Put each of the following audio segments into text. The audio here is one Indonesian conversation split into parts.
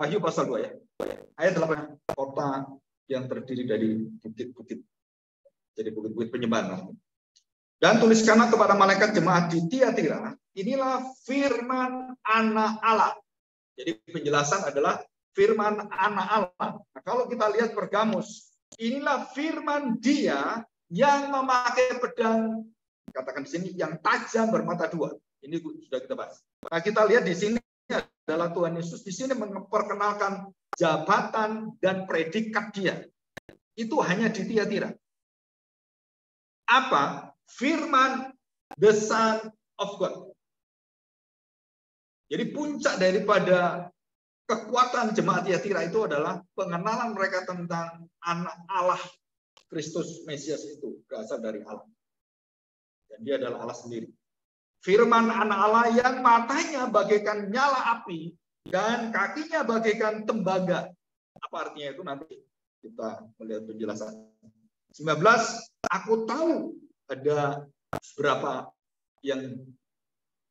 Wahyu pasal 2 ya. Ayat 8. Kota yang terdiri dari bukit-bukit. Jadi bukit-bukit penyembah. Dan tuliskanlah kepada malaikat jemaat di Tiatira, inilah firman Anak Allah. Jadi penjelasan adalah firman Anak Allah. Nah, kalau kita lihat Pergamus, inilah firman Dia yang memakai pedang, katakan di sini, yang tajam bermata dua. Ini sudah kita bahas. Nah, kita lihat di sini adalah Tuhan Yesus di sini memperkenalkan jabatan dan predikat Dia. Itu hanya di Tiatira. Apa? Firman the Son of God. Jadi puncak daripada kekuatan jemaat Tiatira itu adalah pengenalan mereka tentang Anak Allah Kristus Mesias itu berasal dari Allah. Dan Dia adalah Allah sendiri. Firman Anak Allah yang matanya bagaikan nyala api dan kakinya bagaikan tembaga. Apa artinya itu nanti kita melihat penjelasan. 19, aku tahu ada beberapa yang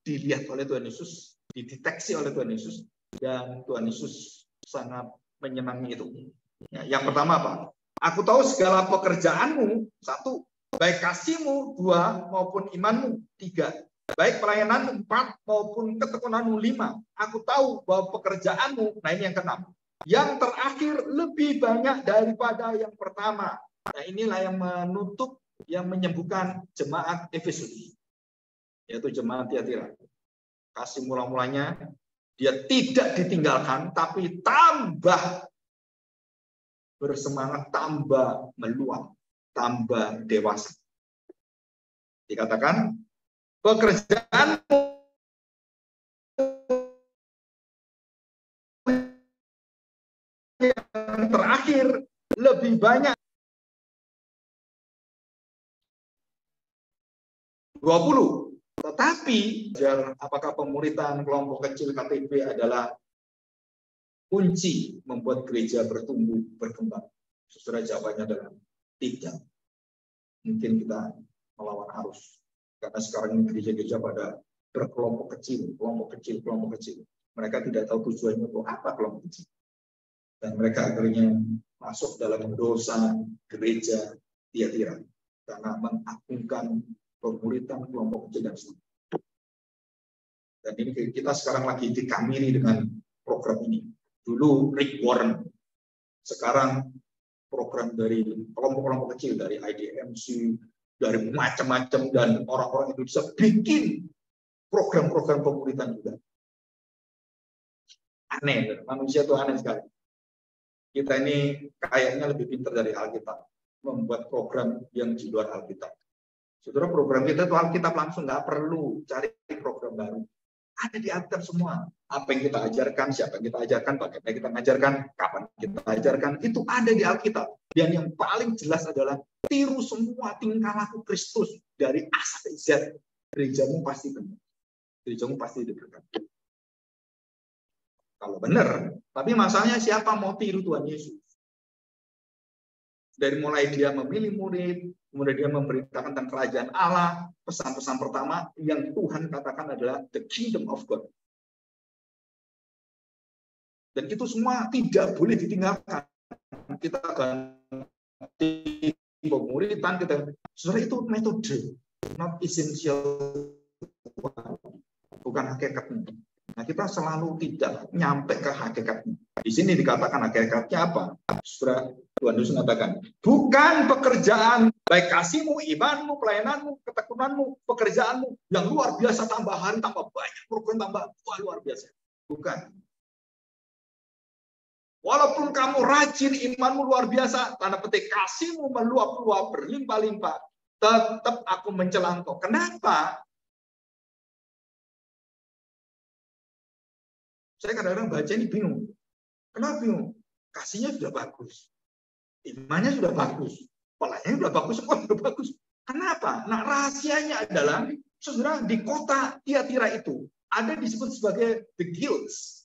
dilihat oleh Tuhan Yesus, dideteksi oleh Tuhan Yesus, dan Tuhan Yesus sangat menyenangi itu. Ya, yang pertama apa? Aku tahu segala pekerjaanmu, 1, baik kasihmu, 2, maupun imanmu, 3, baik pelayananmu, 4, maupun ketekunanmu, 5. Aku tahu bahwa pekerjaanmu, nah ini yang ke-6, yang terakhir lebih banyak daripada yang pertama. Nah inilah yang menutup, yang menyembuhkan jemaat Efesus, yaitu jemaat Tiatira. Kasih mula-mulanya dia tidak ditinggalkan, tapi tambah bersemangat, tambah meluap, tambah dewasa. Dikatakan pekerjaanmu yang terakhir lebih banyak. 20. Tetapi apakah pemuritan kelompok kecil KTB adalah kunci membuat gereja bertumbuh, berkembang? Saudara, jawabannya adalah tidak. Mungkin kita melawan arus. Karena sekarang ini gereja-gereja pada berkelompok kecil, kelompok kecil, kelompok kecil. Mereka tidak tahu tujuannya untuk apa kelompok kecil. Dan mereka akhirnya masuk dalam dosa gereja Tiatira. Karena mengagungkan pemuritan kelompok kecil dan sebagainya. Dan ini kita sekarang lagi dikamiri dengan program ini. Dulu Rick Warren, sekarang program dari kelompok-kelompok kecil, dari IDMC, dari macam-macam, dan orang-orang Indonesia bikin program-program pemuritan juga. Aneh, manusia itu aneh sekali. Kita ini kayaknya lebih pintar dari Alkitab, membuat program yang di luar Alkitab. Saudara, program kita itu Alkitab langsung, nggak perlu cari program baru. Ada di Alkitab semua. Apa yang kita ajarkan, siapa yang kita ajarkan, bagaimana kita mengajarkan, kapan kita ajarkan, itu ada di Alkitab. Dan yang paling jelas adalah tiru semua tingkah laku Kristus dari A sampai Z. Gerejamu pasti benar. Gerejamu pasti diberkati. Kalau benar. Tapi masalahnya siapa mau tiru Tuhan Yesus? Dari mulai dia memilih murid, kemudian dia memberitakan tentang kerajaan Allah, pesan-pesan pertama yang Tuhan katakan adalah the kingdom of God. Dan itu semua tidak boleh ditinggalkan. Kita ganti pemuritan, saudara, itu metode, not essential, bukan hakikatnya. Nah, kita selalu tidak nyampe ke hakikatnya. Di sini dikatakan hakikatnya apa? Saudara, Tuhan Yesus mengatakan, bukan pekerjaan, baik kasihmu, imanmu, pelayananmu, ketekunanmu, pekerjaanmu yang luar biasa, tambah hari, tambah banyak, program tambah luar biasa. Bukan. Walaupun kamu rajin, imanmu luar biasa, tanda petik kasihmu meluap-luap, berlimpah-limpah, tetap aku mencela engkau. Kenapa? Saya kadang-kadang baca ini bingung. Kenapa bingung? Kasihnya sudah bagus. Imannya sudah bagus, pelayanannya sudah bagus, semua sudah bagus. Kenapa? Nah, rahasianya adalah, saudara, di kota Tiatira itu ada disebut sebagai the guilds.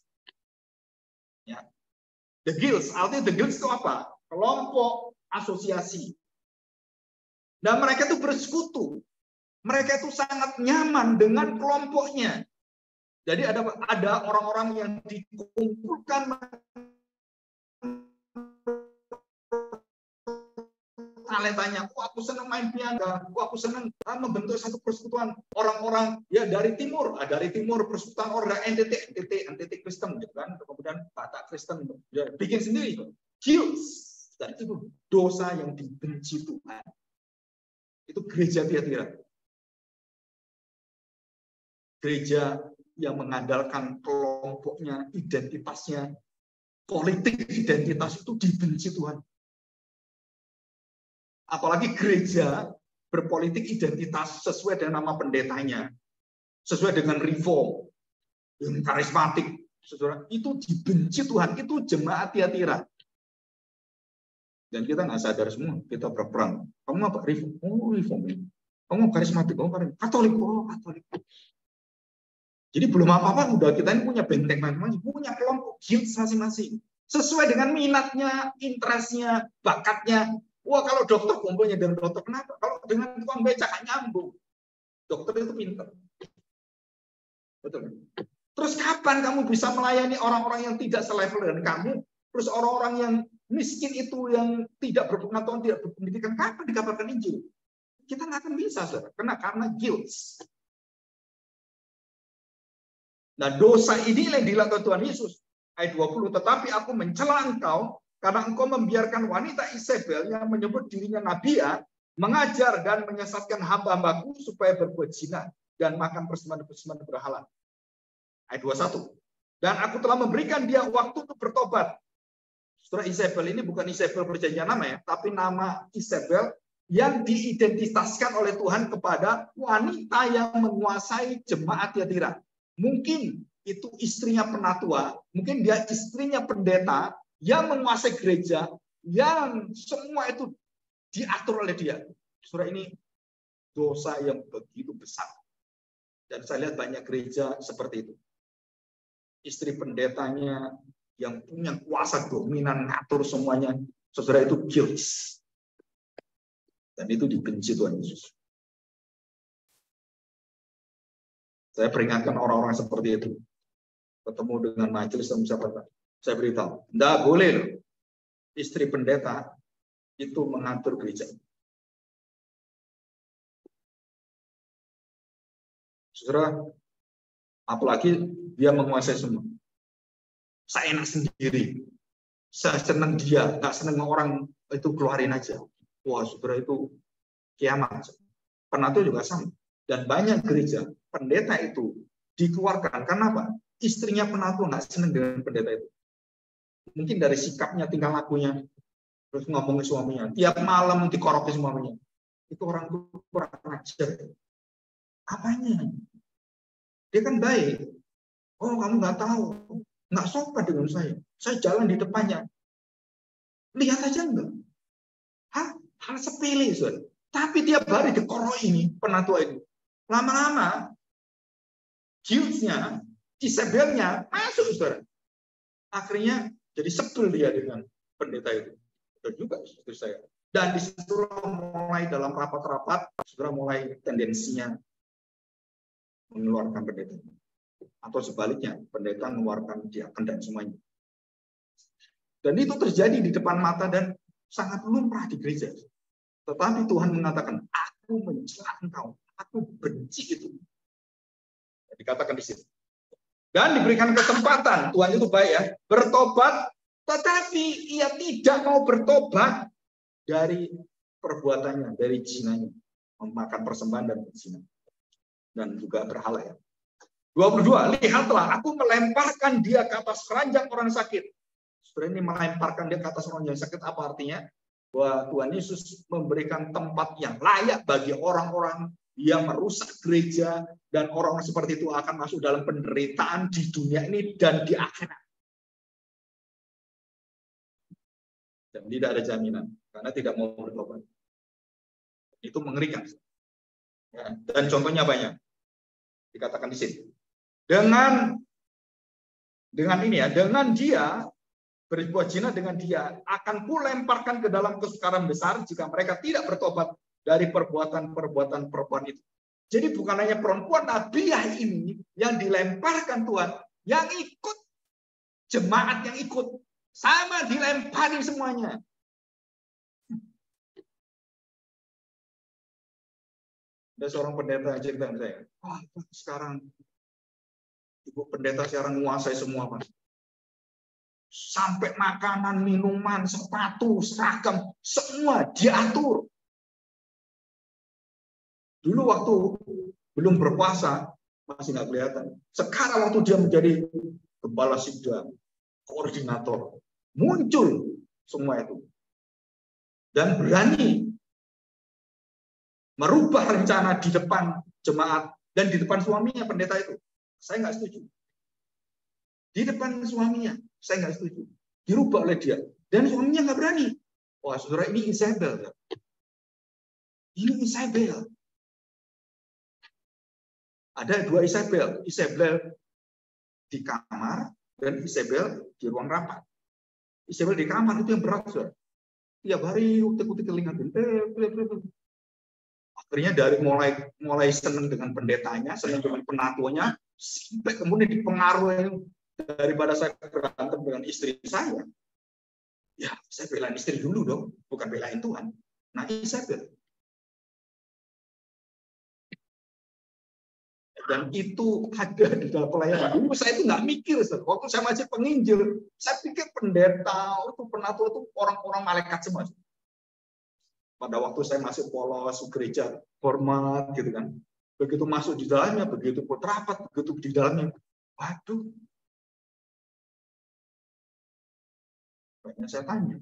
Ya. The guilds, artinya the guilds itu apa? Kelompok asosiasi. Dan mereka itu bersekutu. Mereka itu sangat nyaman dengan kelompoknya. Jadi ada orang-orang yang dikumpulkan talentanya. Aku senang main piano, aku senang membentuk satu persekutuan orang-orang ya dari timur, persekutuan orang NTT Kristen gitu kan, kemudian Batak Kristen ya, bikin sendiri. Guilds. Dan itu dosa yang dibenci Tuhan. Itu gereja Tiatira. Gereja yang mengandalkan kelompoknya, identitasnya, politik identitas itu dibenci Tuhan. Apalagi gereja berpolitik identitas sesuai dengan nama pendetanya, sesuai dengan reform, yang karismatik, saudara, itu dibenci Tuhan. Itu jemaat Tiatira. Dan kita nggak sadar semua, kita berperang. Kamu apa? Reform. Oh, reform. Kamu karismatik. Oh, Katolik. Oh, Katolik. Jadi belum apa-apa, udah kita ini punya benteng masing-masing, punya kelompok guild masing-masing. Sesuai dengan minatnya, interestnya, bakatnya. Wah, kalau dokter kumpulnya dengan dokter, kenapa? Kalau dengan tukang becak nyambung. Dokter itu pintar. Betul. Terus kapan kamu bisa melayani orang-orang yang tidak selevel dengan kamu? Terus orang-orang yang miskin itu yang tidak berpengetahuan, tidak berpendidikan, kapan dikabarkan Injil? Kita nggak akan bisa, saudara. Karena guilds. Nah, dosa ini yang dilakukan Tuhan Yesus. Ayat 20, tetapi aku mencela engkau karena engkau membiarkan wanita Isabel yang menyebut dirinya nabiya mengajar dan menyesatkan hamba-hambaku supaya berbuat zina dan makan persembahan-persembahan berhala. Ayat 21. Dan aku telah memberikan dia waktu untuk bertobat. Saudara, Isabel ini bukan Isabel perjanjian lama ya, tapi nama Isabel yang diidentitaskan oleh Tuhan kepada wanita yang menguasai jemaat Tiatira. Mungkin itu istrinya penatua, mungkin dia istrinya pendeta yang menguasai gereja, yang semua itu diatur oleh dia. Saudara, ini dosa yang begitu besar. Dan saya lihat banyak gereja seperti itu. Istri pendetanya yang punya kuasa dominan, ngatur semuanya. Saudara, itu guilds. Dan itu dibenci Tuhan Yesus. Saya peringatkan orang-orang seperti itu. Ketemu dengan majelis dan siapa, saya beritahu, tidak boleh loh istri pendeta itu mengatur gereja. Saudara, apalagi dia menguasai semua. Saya enak sendiri. Saya senang dia, nggak senang orang itu keluarin aja. Wah, saudara, itu kiamat. Penatua juga sama. Dan banyak gereja, pendeta itu dikeluarkan. Karena apa? Istrinya penatua nggak senang dengan pendeta itu. Mungkin dari sikapnya, tingkah lakunya, terus ngomongin suaminya. Tiap malam dikoroki suaminya. Itu orang kurang ajar. Apanya? Dia kan baik. Oh, kamu nggak tahu. Nggak sopan dengan saya. Saya jalan di depannya. Lihat aja enggak? Hal sepele, saudara. Tapi tiap hari dikoroi ini, penatua itu. Lama-lama, guilds-nya, Isabelnya masuk, saudara. Akhirnya jadi sebel dia dengan pendeta itu. Dan juga istri saya. Dan disitu mulai dalam rapat-rapat, saudara, mulai tendensinya mengeluarkan pendeta. Atau sebaliknya, pendeta mengeluarkan diaken dan semuanya. Dan itu terjadi di depan mata dan sangat lumrah di gereja. Tetapi Tuhan mengatakan, aku mencela engkau, aku benci itu. Dikatakan di sini. Dan diberikan kesempatan, Tuhan itu baik ya, bertobat, tetapi ia tidak mau bertobat dari perbuatannya, dari zinanya, memakan persembahan dan berzina. Dan juga berhala ya. 22, lihatlah, aku melemparkan dia ke atas keranjang orang sakit. Sebenarnya ini melemparkan dia ke atas orang yang sakit, apa artinya? Bahwa Tuhan Yesus memberikan tempat yang layak bagi orang-orang yang merusak gereja, dan orang seperti itu akan masuk dalam penderitaan di dunia ini dan di akhirat. Dan tidak ada jaminan, karena tidak mau bertobat. Itu mengerikan. Ya, dan contohnya banyak. Dikatakan di sini. Dengan ini ya, dengan dia berbuat zina dengan dia, akan kulemparkan ke dalam kesukaran besar jika mereka tidak bertobat dari perbuatan itu. Jadi bukan hanya perempuan Nabiah ini yang dilemparkan Tuhan, yang ikut, jemaat yang ikut, sama dilempari semuanya. Ada seorang pendeta yang cerita sama saya, wah sekarang ibu pendeta sekarang menguasai semua, Mas. Sampai makanan, minuman, sepatu, seragam, semua diatur. Dulu waktu belum berpuasa, masih nggak kelihatan. Sekarang waktu dia menjadi kepala sidang, koordinator, muncul semua itu. Dan berani merubah rencana di depan jemaat dan di depan suaminya pendeta itu. Saya nggak setuju. Di depan suaminya, saya nggak setuju. Dirubah oleh dia. Dan suaminya nggak berani. Wah, saudara, ini Isabel. Ini Isabel. Ada dua Isabel. Isabel di kamar dan Isabel di ruang rapat. Isabel di kamar itu yang berat, saudara. Tiap hari utik-utik telinga. Akhirnya dari mulai senang dengan pendetanya, senang dengan penatunya, sampai kemudian dipengaruhi daripada saya berantem dengan istri saya. Ya, saya belain istri dulu dong, bukan belain Tuhan. Nah, Isabel. Dan itu ada di dalam pelayanan. Dulu saya itu nggak mikir, waktu saya masih penginjil, saya pikir pendeta itu penatua itu orang-orang malaikat semua. Pada waktu saya masuk polos gereja hormat gitu kan, begitu masuk di dalamnya, begitu rapat, begitu di dalamnya, waduh, banyak saya tanya.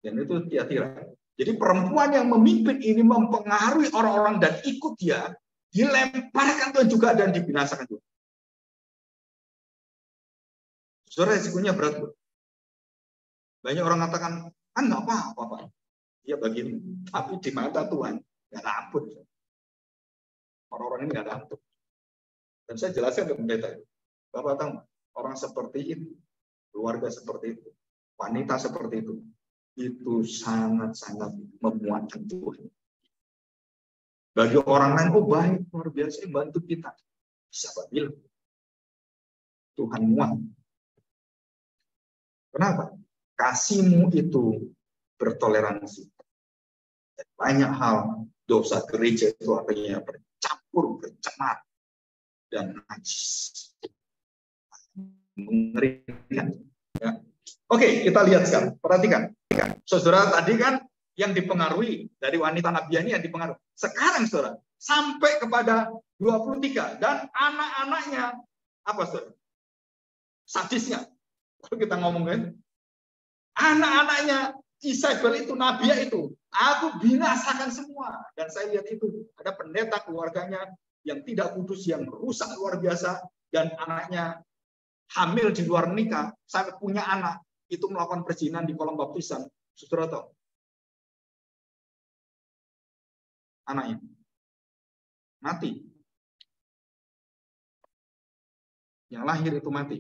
Dan itu Tiatira. Jadi perempuan yang memimpin ini mempengaruhi orang-orang dan ikut dia, dilemparkan Tuhan juga dan dibinasakan juga. Saudara, resikonya berat. Banyak orang katakan, kan nggak apa-apa, Pak. Ya begini. Tapi di mata Tuhan, nggak ada ampun. Orang-orang ini nggak ada ampun. Dan saya jelaskan ke pendeta. Bapak tahu, orang seperti itu, keluarga seperti itu, wanita seperti itu sangat-sangat memuatkan Tuhan. Bagi orang lain, oh baik, luar biasa, bantu kita. Siapa bilang? Tuhan muat. Kenapa? Kasihmu itu bertoleransi. Banyak hal dosa gereja itu akhirnya bercampur, bercemar, dan najis. Mengerikan. Ya. Oke, kita lihat sekarang. Perhatikan. Saudara, tadi kan yang dipengaruhi dari wanita Nabiah ini yang dipengaruhi. Sekarang, saudara, sampai kepada 23. Dan anak-anaknya, apa, saudara? Sadisnya. Kalau kita ngomongin, anak-anaknya Isabel itu, Nabiah itu, aku binasakan semua. Dan saya lihat itu, ada pendeta keluarganya yang tidak kudus, yang rusak luar biasa, dan anaknya hamil di luar nikah, sampai punya anak, itu melakukan perzinahan di kolam baptisan. Saudara tahu? Anaknya mati. Yang lahir itu mati.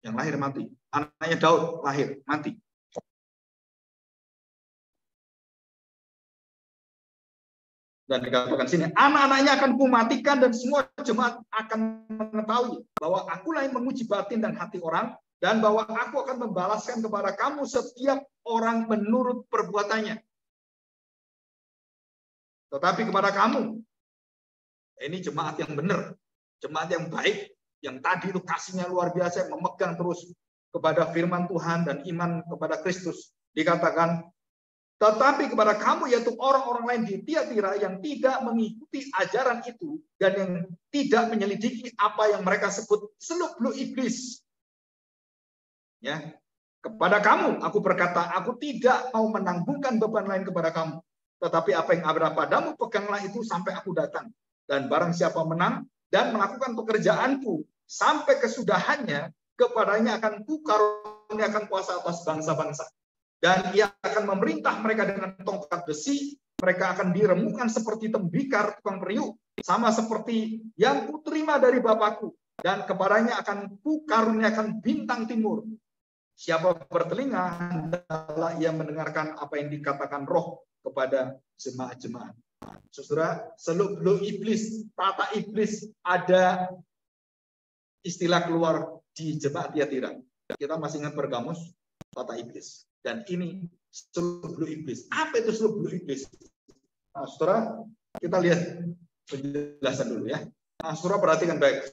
Yang lahir mati. Anaknya Daud lahir, mati. Dan dikatakan sini, anak-anaknya akan kumatikan dan semua jemaat akan mengetahui bahwa akulah yang menguji batin dan hati orang, dan bahwa aku akan membalaskan kepada kamu setiap orang menurut perbuatannya. Tetapi kepada kamu, ini jemaat yang benar, jemaat yang baik, yang tadi itu kasihnya luar biasa, memegang terus kepada firman Tuhan dan iman kepada Kristus. Dikatakan, tetapi kepada kamu, yaitu orang-orang lain di Tiatira yang tidak mengikuti ajaran itu dan yang tidak menyelidiki apa yang mereka sebut seluk-beluk iblis. Ya, kepada kamu aku berkata, aku tidak mau menanggungkan beban lain kepada kamu, tetapi apa yang ada padamu peganglah itu sampai aku datang. Dan barang siapa menang dan melakukan pekerjaanku sampai kesudahannya, kepadanya akan kukaruniakan kuasa atas bangsa-bangsa. Dan ia akan memerintah mereka dengan tongkat besi. Mereka akan diremukkan seperti tembikar tukang periuk, sama seperti yang kuterima dari Bapakku. Dan kepadanya akan kukaruniakan bintang timur. Siapa bertelinga, hendaklah ia mendengarkan apa yang dikatakan Roh kepada jemaat-jemaat. Saudara, seluk-beluk iblis, tata iblis, ada istilah keluar di jemaat Tiatira. Kita masih ingat Pergamus, tata iblis. Dan ini seluk-beluk iblis. Apa itu seluk-beluk iblis? Nah, saudara, kita lihat penjelasan dulu ya. Nah, saudara perhatikan baik.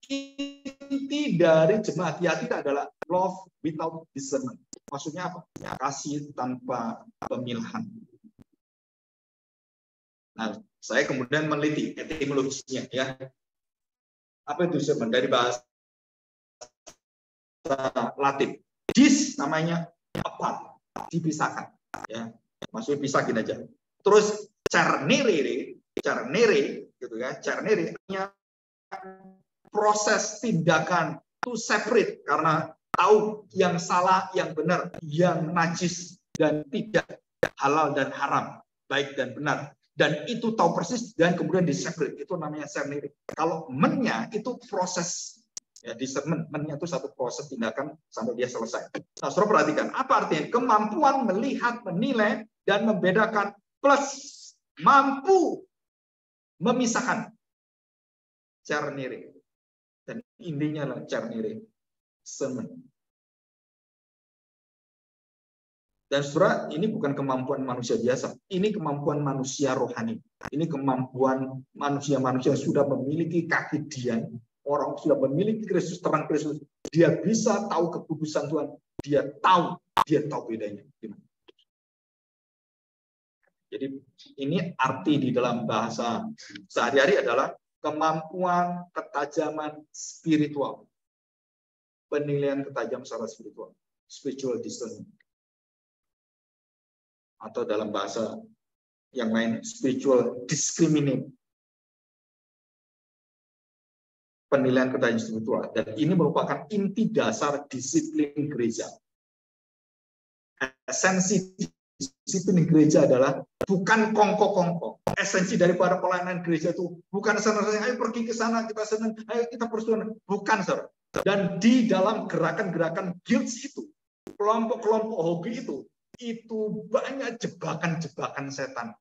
Inti dari jemaat Tiatira adalah love without discernment. Maksudnya apa? Kasih tanpa pemilihan. Nah, saya kemudian meneliti etimologisnya ya. Apa itu discernment? Dari bahasa Latin. Dis namanya apart, dipisahkan. Ya, maksudnya pisahin aja. Terus cernere gitu ya. Cernere artinya proses tindakan to separate, karena tahu yang salah, yang benar, yang najis dan tidak, halal dan haram, baik dan benar. Dan itu tahu persis dan kemudian di-separate. Itu namanya cernere. Kalau mennya itu proses. Ya, discernment, mennya itu satu proses tindakan sampai dia selesai. Nah, saudara perhatikan, apa artinya? Kemampuan melihat, menilai, dan membedakan plus mampu memisahkan. Cernere. Dan intinya adalah cernere. Discernment. Dan saudara, ini bukan kemampuan manusia biasa. Ini kemampuan manusia rohani. Ini kemampuan manusia-manusia yang sudah memiliki kekidian. Orang sudah memiliki Kristus, terang Kristus, dia bisa tahu keputusan Tuhan, dia tahu bedanya. Jadi ini arti di dalam bahasa sehari-hari adalah kemampuan ketajaman spiritual, penilaian ketajam secara spiritual, spiritual discernment, atau dalam bahasa yang lain spiritual discriminate. Penilaian ketajam spiritual, dan ini merupakan inti dasar disiplin gereja. Esensi disiplin gereja adalah bukan kongko-kongko. Esensi daripada pelayanan gereja itu bukan senang-senang, ayo pergi ke sana, kita senang, ayo kita bersuara. Bukan, saudara. Dan di dalam gerakan-gerakan guilds itu, kelompok-kelompok hobi itu banyak jebakan-jebakan setan.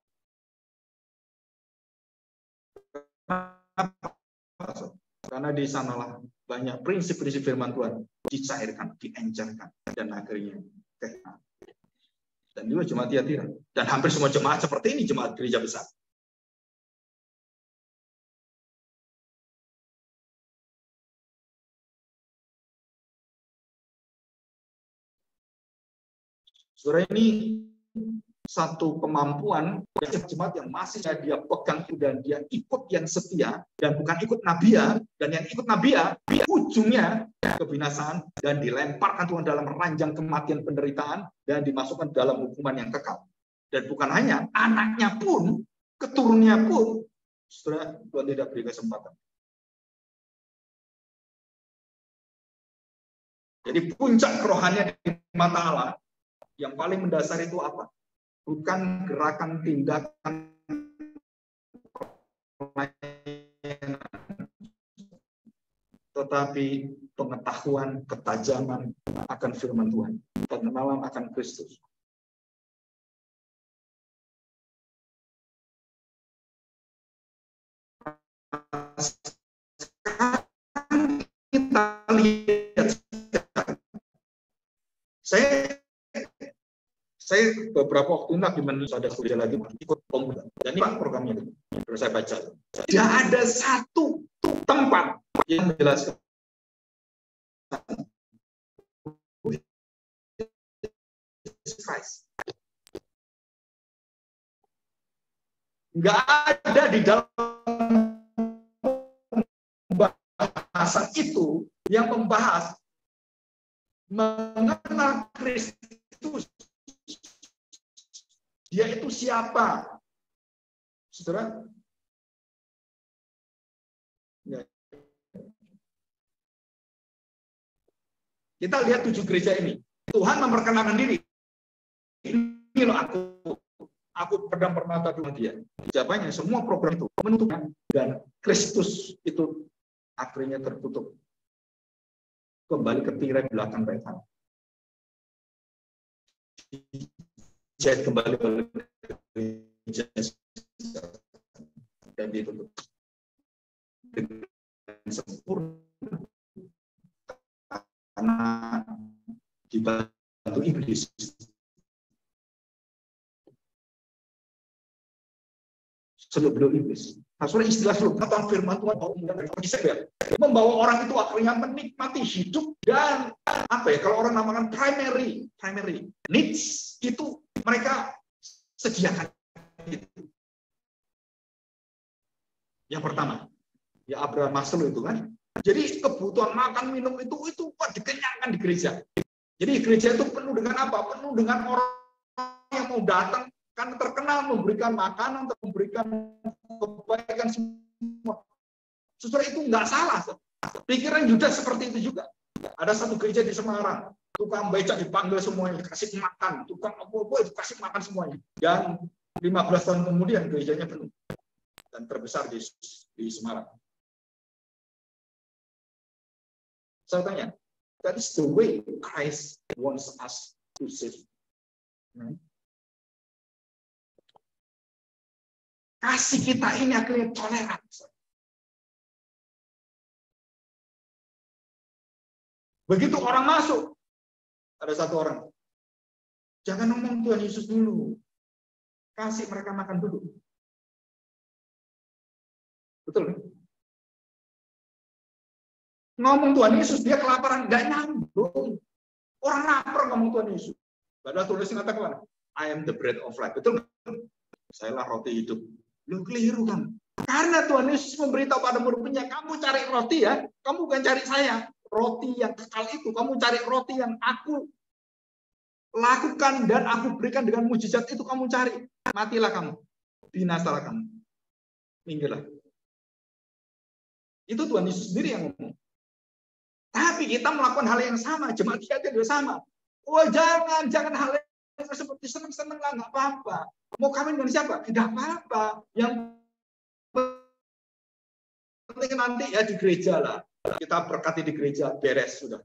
Karena di sanalah banyak prinsip-prinsip firman Tuhan dicairkan, diencerkan, dan akhirnya dan juga jemaat Tiatira. Dan hampir semua jemaat seperti ini, jemaat gereja besar. Saudara, ini satu kemampuan jemaat yang masih dia pegang dan dia ikut yang setia, dan bukan ikut nabia, dan yang ikut nabia ujungnya kebinasaan dan dilemparkan Tuhan dalam ranjang kematian, penderitaan, dan dimasukkan dalam hukuman yang kekal. Dan bukan hanya anaknya pun, keturunannya pun, saudara, Tuhan tidak beri kesempatan. Jadi puncak kerohanian di mata Allah yang paling mendasar itu apa? Bukan gerakan tindakan, tetapi pengetahuan, ketajaman akan firman Tuhan, pengenalan akan Kristus. Kita lihat, saya beberapa waktu lagi ada kuliah lagi ikut pemuda, dan ini programnya terus saya baca. Tidak ada satu tempat yang menjelaskan Christ. Nggak ada di dalam bahasan itu yang membahas mengenal Kristus. Dia itu siapa? Saudara? Ya. Kita lihat 7 gereja ini. Tuhan memperkenalkan diri. Ini loh aku pedang permata Tuhan dia. Jawabannya semua program itu menentukan, dan Kristus itu akhirnya tertutup. Kembali ke tirai belakang baik. Jahit kembali gereja dan ditutup dengan sempurna karena dibantu iblis. Seluk-beluk iblis. Nah, soalnya istilah seluk kata firman Tuhan membawa orang itu akhirnya menikmati hidup dan apa ya, kalau orang namakan primary needs itu mereka sediakan. Yang pertama, ya Abraham Maslow itu kan. Jadi kebutuhan makan minum itu dikenyangkan di gereja. Jadi gereja itu penuh dengan apa? Penuh dengan orang yang mau datang karena terkenal memberikan makanan, memberikan kebaikan semua. Saudara, itu nggak salah. Pikiran Yudas seperti itu juga. Ada satu gereja di Semarang, tukang becak dipanggil semuanya, dikasih makan, tukang apa-apa dikasih makan semuanya. Dan 15 tahun kemudian gerejanya penuh dan terbesar di Semarang. Saya tanya, that is the way Christ wants us to live. Kasih kita ini akhirnya toleran. Begitu orang masuk, ada satu orang, jangan ngomong Tuhan Yesus dulu, kasih mereka makan dulu. Betul? Ngomong Tuhan Yesus, dia kelaparan, nggak nyambung. Orang lapar ngomong Tuhan Yesus. Padahal tulisnya katakan, I am the bread of life. Betul? Sayalah roti hidup. Lu keliru kan? Karena Tuhan Yesus memberitahu pada murid-muridnya, kamu cari roti ya, kamu bukan cari saya. Roti yang kekal itu, kamu cari roti yang aku lakukan dan aku berikan dengan mujizat itu kamu cari. Matilah kamu, binasalah kamu, minggirlah. Itu Tuhan Yesus sendiri yang ngomong. Tapi kita melakukan hal yang sama, jemaat kita juga sama. Oh jangan hal yang seperti seneng-seneng lah, nggak apa-apa. Mau kawin dengan siapa? Tidak apa-apa. Yang penting nanti ya di gereja lah. Kita berkati di gereja, beres sudah.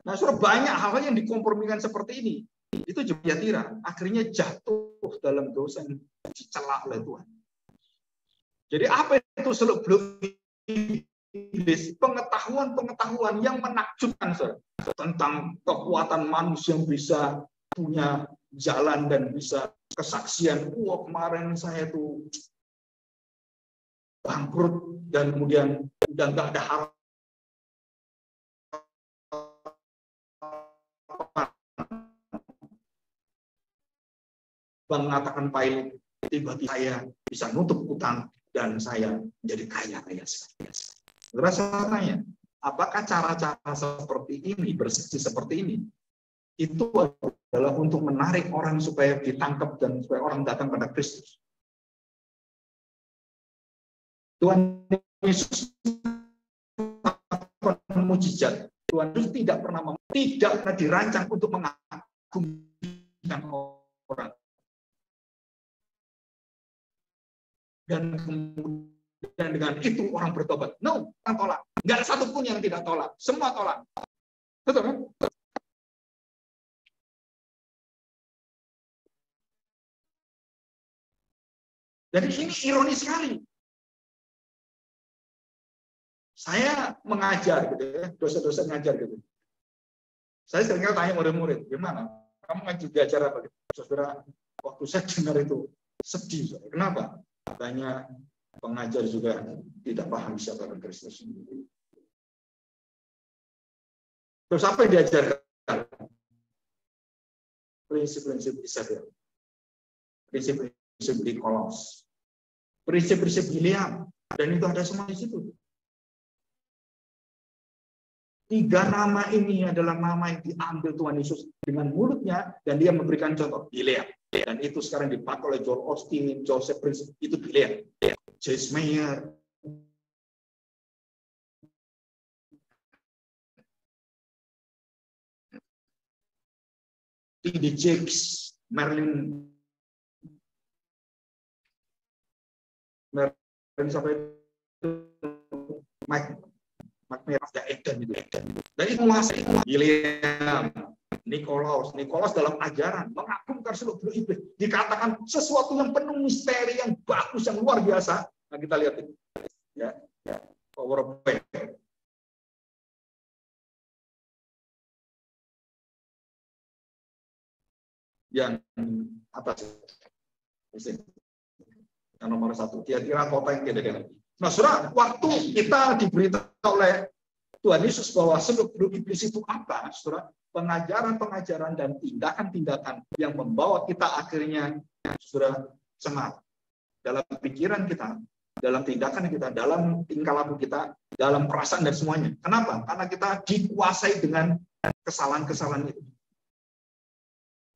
Nah, sudah banyak hal yang dikompromikan seperti ini. Itu Thyatira akhirnya jatuh dalam dosa yang dicela oleh Tuhan. Jadi apa itu seluk-beluk iblis? Pengetahuan yang menakjubkan, saudara, tentang kekuatan manusia yang bisa punya jalan dan bisa kesaksian. Wah, kemarin saya tuh bangkrut dan kemudian udah nggak ada harapan. Mengatakan Pilot, tiba-tiba saya bisa nutup utang dan saya menjadi kaya sekali. Rasanya, apakah cara-cara seperti ini, bersaksi seperti ini, itu adalah untuk menarik orang supaya ditangkap dan supaya orang datang pada Kristus? Tuhan Yesus mujizat. Tuhan Yesus tidak pernah dirancang untuk mengagumkan orang. Dan kemudian dengan itu orang bertobat. No, orang tolak. Nggak ada satupun yang tidak tolak. Semua tolak. Betul kan? Jadi ini ironis sekali. Saya mengajar gitu ya, dosen-dosen ngajar gitu. Saya sering tanya murid-murid, gimana? Kamu ngaji belajar apa? Saudara, waktu saya dengar itu sedih. Kenapa? Banyak pengajar juga tidak paham siapa Kristus. Terus apa yang diajarkan? Prinsip-prinsip Isabel, prinsip-prinsip Nikolas, prinsip-prinsip William, dan itu ada semua di situ. 3 nama ini adalah nama yang diambil Tuhan Yesus dengan mulutnya, dan dia memberikan contoh, Bileam. Dan itu sekarang dipakai oleh Joel Osteen, Joseph Prince, itu Bileam. Joyce Meyer, T.D. Jakes, Merlin sampai Mike Merah, Eden itu. Dan itu masih William, Nikolaus dalam ajaran mengagumkan seluruh iblis. Dikatakan sesuatu yang penuh misteri, yang bagus, yang luar biasa. Nah, kita lihat ini. Ya. PowerPoint. Yang atas. Yang nomor 1. Kira-kira kota yang kira-kira. Nah, saudara, waktu kita diberitahu oleh Tuhan Yesus bahwa seluk-beluk iblis itu apa, saudara? Pengajaran-pengajaran dan tindakan-tindakan yang membawa kita akhirnya, saudara, semangat dalam pikiran kita, dalam tindakan kita, dalam tingkah laku kita, dalam perasaan dan semuanya. Kenapa? Karena kita dikuasai dengan kesalahan-kesalahan itu.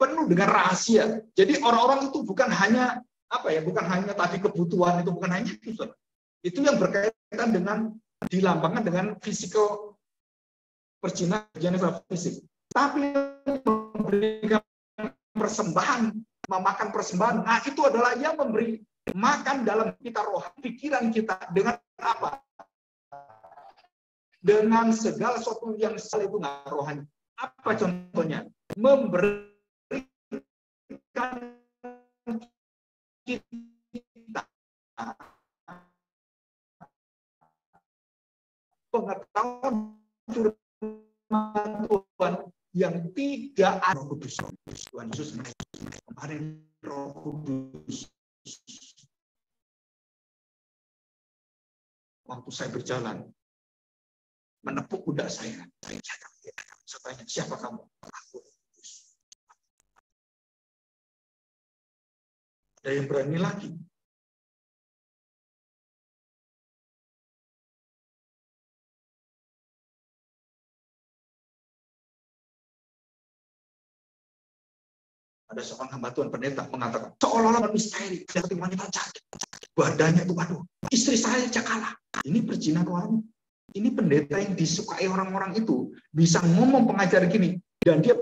Penuh dengan rahasia. Jadi orang-orang itu bukan hanya bukan hanya tadi kebutuhan itu, bukan hanya itu, saudara. Itu yang berkaitan dengan dilambangkan dengan physical perjinahan fisik. Tapi memberikan persembahan, memakan persembahan, nah itu adalah yang memberi makan dalam kita rohani, pikiran kita dengan apa? Dengan segala sesuatu yang salah itu nggak rohani. Apa contohnya? Memberikan kita pengetahuan Tuhan yang tidak ada Roh Kudus. Tuhan Yesus kemarin Roh Kudus. Waktu saya berjalan menepuk pundak saya tanya, siapa kamu? Aku Roh Kudus. Ada yang berani lagi. Ada seorang hamba Tuhan pendeta mengatakan, seolah-olah misteri, seperti wanita cantik. Badannya itu, waduh, istri saya aja kalah. Ini perzinahan rohani. Ini pendeta yang disukai orang-orang itu bisa ngomong pengajar gini, dan dia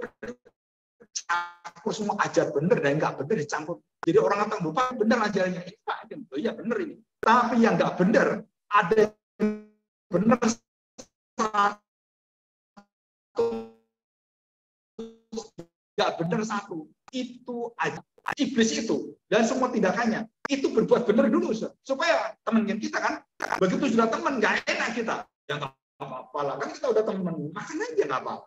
campur semua ajar benar dan nggak benar dicampur. Jadi orang kata, Pak, benar ajarnya. Ini Pak, iya benar ini. Tapi yang nggak benar, ada yang benar satu, nggak benar satu. Itu aja iblis itu dan semua tindakannya itu berbuat benar dulu supaya teman kita kan begitu sudah teman nggak enak kita ya nggak apa-apa lah kan kita udah teman makan aja nggak apa-apa.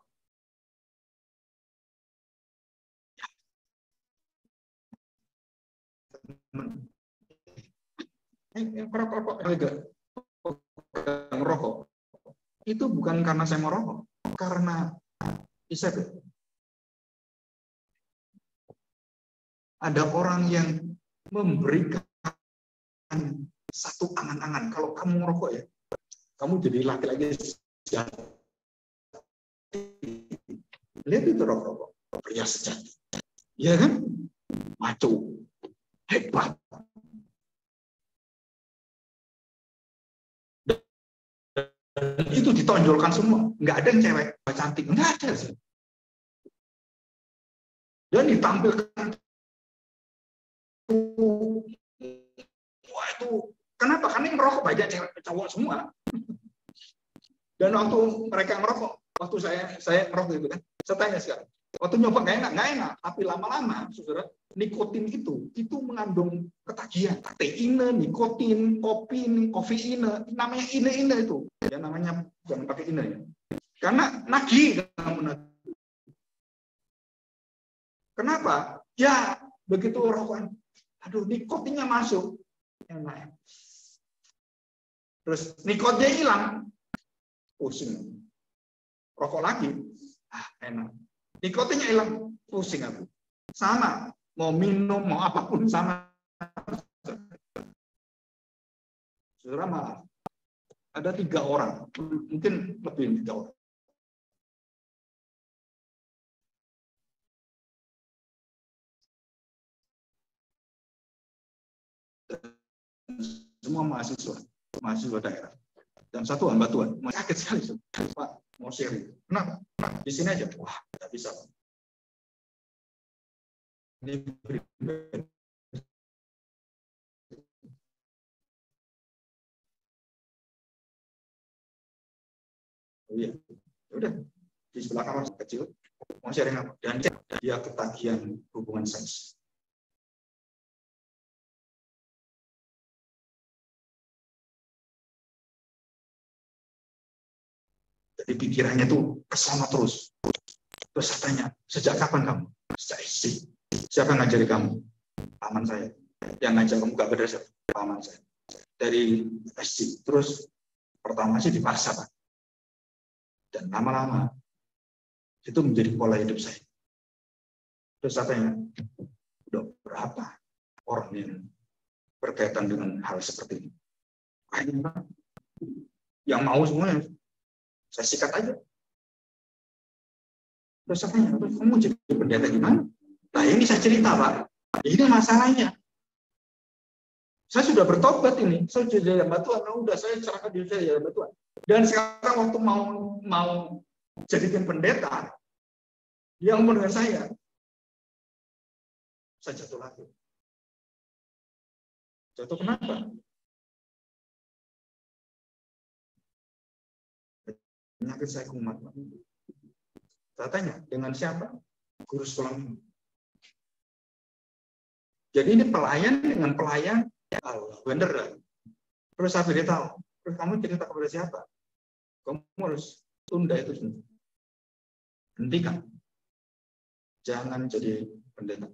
Merokok itu bukan karena saya merokok, karena bisa ada orang yang memberikan satu angan-angan. Kalau kamu merokok ya, kamu jadi laki-laki sejati. Lihat itu rokok, pria sejati. Ya kan? Maco, hebat. Dan itu ditonjolkan semua. Nggak ada yang cewek cantik. Nggak ada sih. Dan ditampilkan wah itu kenapa? Karena yang merokok banyak cewek cowok semua. Dan waktu mereka merokok, waktu saya merokok itu kan, saya tanya sekarang, waktu nyoba nggak enak, tapi lama-lama, saudara, nikotin itu mengandung ketagihan, teine, nikotin, kofein, namanya ine itu, ya namanya jangan pakai ine ya, karena nagih kamu nagih. Kenapa? Ya begitu rokokan. Aduh, nikotinnya masuk. Enak. Terus nikotinnya hilang. Pusing. Rokok lagi. Enak. Nikotinnya hilang. Pusing aku. Sama. Mau minum, mau apapun sama. Saudara malah. Ada 3 orang. Mungkin lebih 3 orang. Semua mahasiswa daerah dan satu hamba Tuhan. Kaget sekali, Pak, mau sharing. Kenapa? Di sini aja. Wah, tidak bisa. Ini oh iya, udah di sebelah kamar kecil. Mau sharing apa? Dan dia ketagihan hubungan seks. Jadi pikirannya tuh kesana terus. Terus saya tanya, sejak kapan kamu? Sejak SD. Siapa yang ngajari kamu? Paman saya. Yang ngajak kamu gak beda siapa? Paman saya. Dari SD. Terus pertama sih dipaksa, Pak. Dan lama-lama itu menjadi pola hidup saya. Terus saya tanya, udah berapa orang yang berkaitan dengan hal seperti ini? Akhirnya yang mau semuanya saya sikat aja. Terus saya tanya, kamu jadi pendeta gimana? Nah ini saya cerita, Pak. Ini masalahnya. Saya sudah bertobat ini. Saya sudah jadi hamba Tuhan. Nah, udah saya cerahkan diri saya jadi hamba Tuhan. Dan sekarang waktu mau jadikan pendeta, yang ngomong dengan saya jatuh lagi. Jatuh kenapa? Penyakit saya kumat. Saya tanya, dengan siapa? Guru sekolah ini. Jadi ini pelayan dengan pelayan, Allah, bener lah. Terus saya beritahu, terus kamu cerita kepada siapa? Kamu harus tunda itu semua. Hentikan. Jangan jadi pendeta.